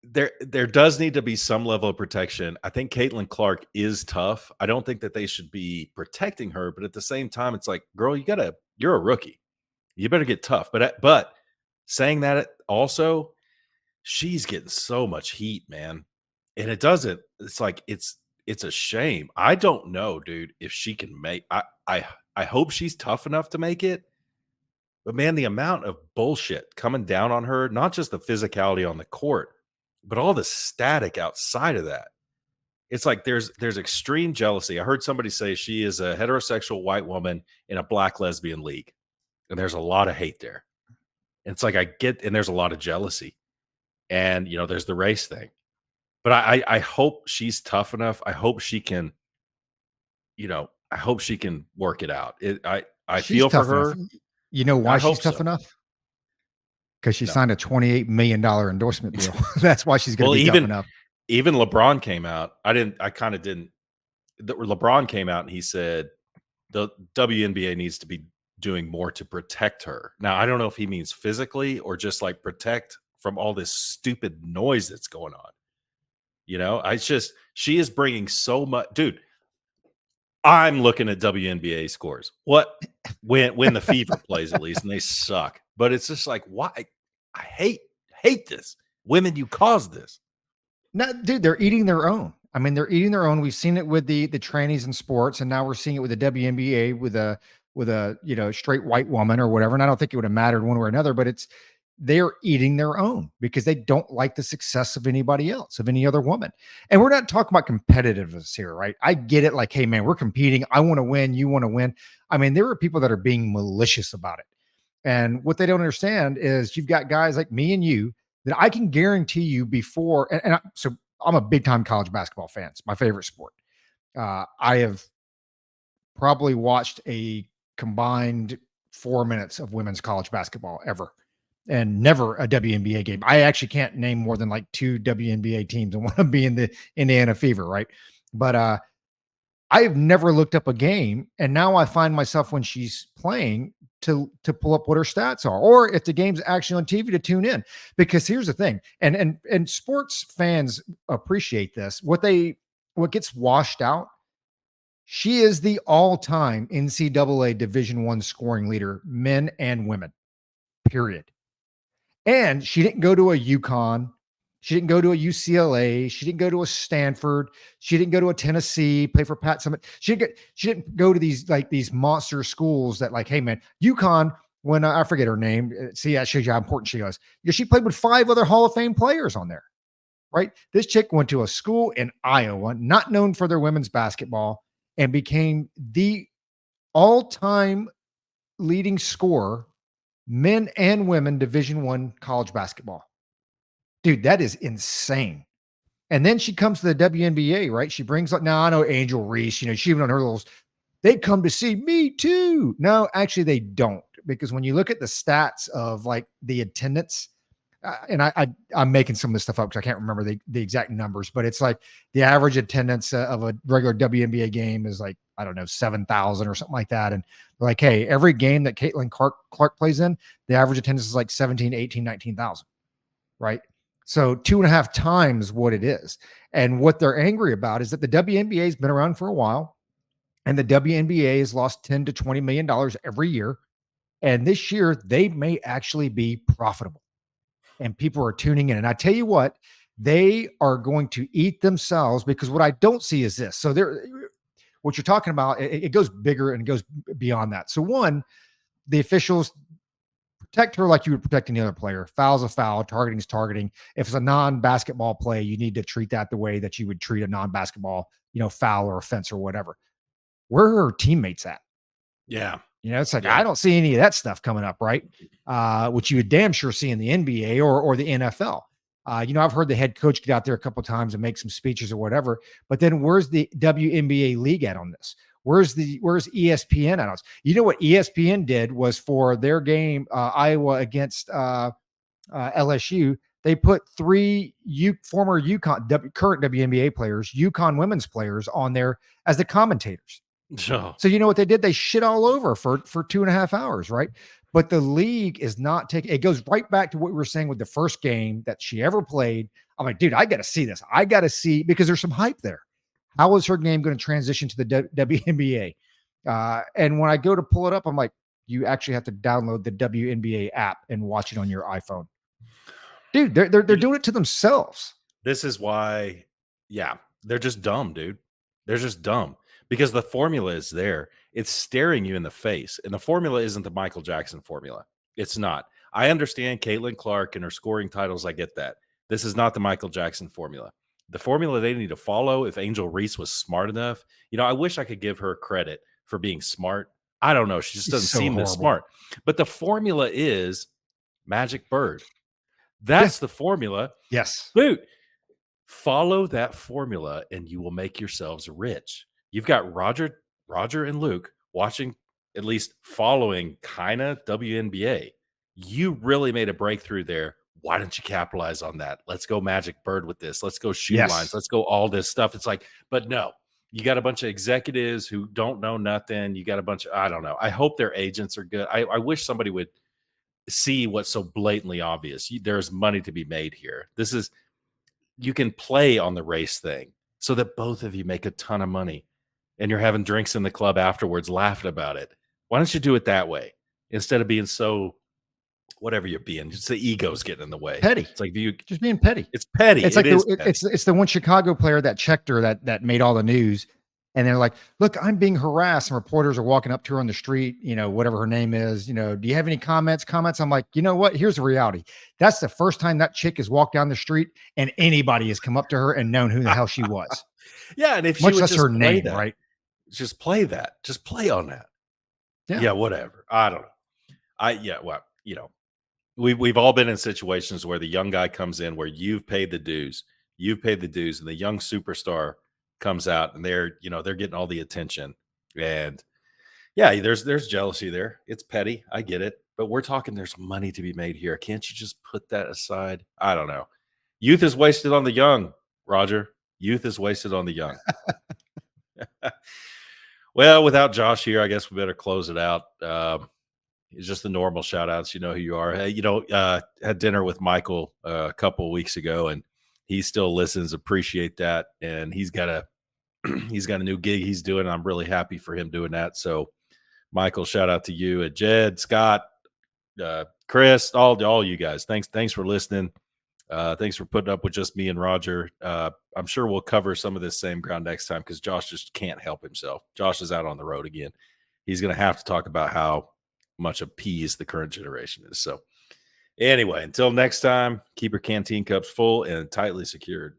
there does need to be some level of protection. I think Caitlin Clark is tough. I don't think that they should be protecting her, but at the same time, it's like, girl, you're a rookie. You better get tough. But saying that also, she's getting so much heat, man. And it doesn't, it's like it's a shame. I don't know, dude, if she can make I hope she's tough enough to make it. But man, the amount of bullshit coming down on her, not just the physicality on the court, but all the static outside of that. It's like there's extreme jealousy. I heard somebody say she is a heterosexual white woman in a black lesbian league. And there's a lot of hate there. And it's like and there's a lot of jealousy. And there's the race thing. But I hope she's tough enough. I hope she can work it out. I She's feel for tough enough. her. You know why I she's hope tough so. enough? Because she No. signed a $28 million endorsement deal. That's why she's going to Well, be tough enough. even LeBron came out. I kind of didn't. LeBron came out and he said the WNBA needs to be doing more to protect her. Now, I don't know if he means physically or just like protect from all this stupid noise that's going on. She is bringing so much, dude. I'm looking at WNBA scores. When the Fever plays at least, and they suck. But it's just like, why? I hate this. Women, you caused this. No, dude, they're eating their own. I mean, they're eating their own. We've seen it with the trannies in sports, and now we're seeing it with the WNBA with a straight white woman or whatever. And I don't think it would have mattered one way or another, but they're eating their own because they don't like the success of anybody else, of any other woman. And we're not talking about competitiveness here, right? I get it. Like, hey, man, we're competing. I want to win. You want to win. I mean, there are people that are being malicious about it. And what they don't understand is you've got guys like me and you that I can guarantee you before. So I'm a big time college basketball fan. It's my favorite sport. I have probably watched a combined 4 minutes of women's college basketball ever, and never a WNBA game. I actually can't name more than like 2 WNBA teams, and one of them being the Indiana Fever, right? But I have never looked up a game, and now I find myself when she's playing to pull up what her stats are, or if the game's actually on TV to tune in. Because here's the thing, and sports fans appreciate this. What gets washed out, she is the all-time NCAA Division I scoring leader, men and women, period. And she didn't go to a UConn. She didn't go to a UCLA. She didn't go to a Stanford. She didn't go to a Tennessee, play for Pat Summitt. She didn't go to these monster schools that, like, hey, man, UConn, when I forget her name, see, that shows you how important she was. She played with 5 other Hall of Fame players on there, right? This chick went to a school in Iowa, not known for their women's basketball, and became the all-time leading scorer, men and women, Division I college basketball. Dude, that is insane. And then she comes to the WNBA, right? She brings up, now I know Angel Reese, she went on her little, they come to see me too. No, actually they don't, because when you look at the stats of like the attendance, and I'm making some of this stuff up because I can't remember the exact numbers, but it's like the average attendance of a regular WNBA game is like, I don't know, 7,000 or something like that. And they're like, hey, every game that Caitlin Clark plays in, the average attendance is like 17, 18, 19,000, right? So 2.5 times what it is. And what they're angry about is that the WNBA has been around for a while, and the WNBA has lost $10 to $20 million every year. And this year they may actually be profitable, and people are tuning in. And I tell you what, they are going to eat themselves, because what I don't see is this. So what you're talking about, it goes bigger and it goes beyond that. So one, the officials protect her like you would protect any other player. Foul's a foul, targeting is targeting. If it's a non-basketball play, you need to treat that the way that you would treat a non-basketball, foul or offense or whatever. Where are her teammates at? Yeah. It's like, Yeah. I don't see any of that stuff coming up, right? Which you would damn sure see in the NBA or the NFL. I've heard the head coach get out there a couple of times and make some speeches or whatever, but then where's the WNBA league at on this? Where's ESPN at on this? You know what ESPN did was, for their game, Iowa against LSU, they put 3 former current WNBA players, UConn women's players, on there as the commentators. Oh. So you know what they did? They shit all over for 2.5 hours, right? But the league is not taking it. Goes right back to what we were saying with the first game that she ever played. I'm like, dude, I got to see this. I got to see because there's some hype there. How is her game going to transition to the WNBA? And when I go to pull it up, I'm like, you actually have to download the WNBA app and watch it on your iPhone. Dude, they're doing it to themselves. This is why, yeah, they're just dumb, dude. They're just dumb because the formula is there. It's staring you in the face. And the formula isn't the Michael Jackson formula. It's not. I understand Caitlin Clark and her scoring titles. I get that. This is not the Michael Jackson formula. The formula they need to follow, if Angel Reese was smart enough, I wish I could give her credit for being smart. I don't know. She just It's doesn't so seem this horrible. smart. But the formula is Magic Bird. Yeah. That's the formula. Yes. Dude, follow that formula and you will make yourselves rich. You've got Roger and Luke watching, at least following kind of WNBA. You really made a breakthrough there. Why don't you capitalize on that? Let's go Magic Bird with this. Let's go shoe lines. Yes. Let's go all this stuff. It's like, but no, you got a bunch of executives who don't know nothing. You got a bunch of, I don't know. I hope their agents are good. I wish somebody would see what's so blatantly obvious. There's money to be made here. You can play on the race thing so that both of you make a ton of money and you're having drinks in the club afterwards laughing about it. Why don't you do it that way instead of being so whatever you're being? Just the ego's getting in the way. Petty. It's like Just being petty. it's petty. It's It like is petty. it's the one Chicago player that checked her that made all the news. And they're like, look, I'm being harassed. And reporters are walking up to her on the street, whatever her name is, do you have any comments? I'm like, you know what? Here's the reality. That's the first time that chick has walked down the street and anybody has come up to her and known who the hell she was. Yeah, and if she Much would less just her play name, that, right? just play that, just play on that. Yeah. Yeah, whatever. I don't know. Well, we've all been in situations where the young guy comes in where you've paid the dues, and the young superstar comes out and they're getting all the attention. And yeah, there's jealousy there. It's petty. I get it. But we're talking there's money to be made here. Can't you just put that aside? I don't know. Youth is wasted on the young, Roger. Youth is wasted on the young. Well, without Josh here, I guess we better close it out. It's just the normal shout outs. You know who you are. Hey, had dinner with Michael a couple of weeks ago and he still listens. Appreciate that. And he's got a new gig he's doing. I'm really happy for him doing that. So Michael, shout out to you, and Jed, Scott, Chris, all you guys. Thanks for listening. Thanks for putting up with just me and Roger. I'm sure we'll cover some of this same ground next time because Josh just can't help himself. Josh is out on the road again. He's going to have to talk about how much appeased the current generation is. So anyway, until next time, keep your canteen cups full and tightly secured.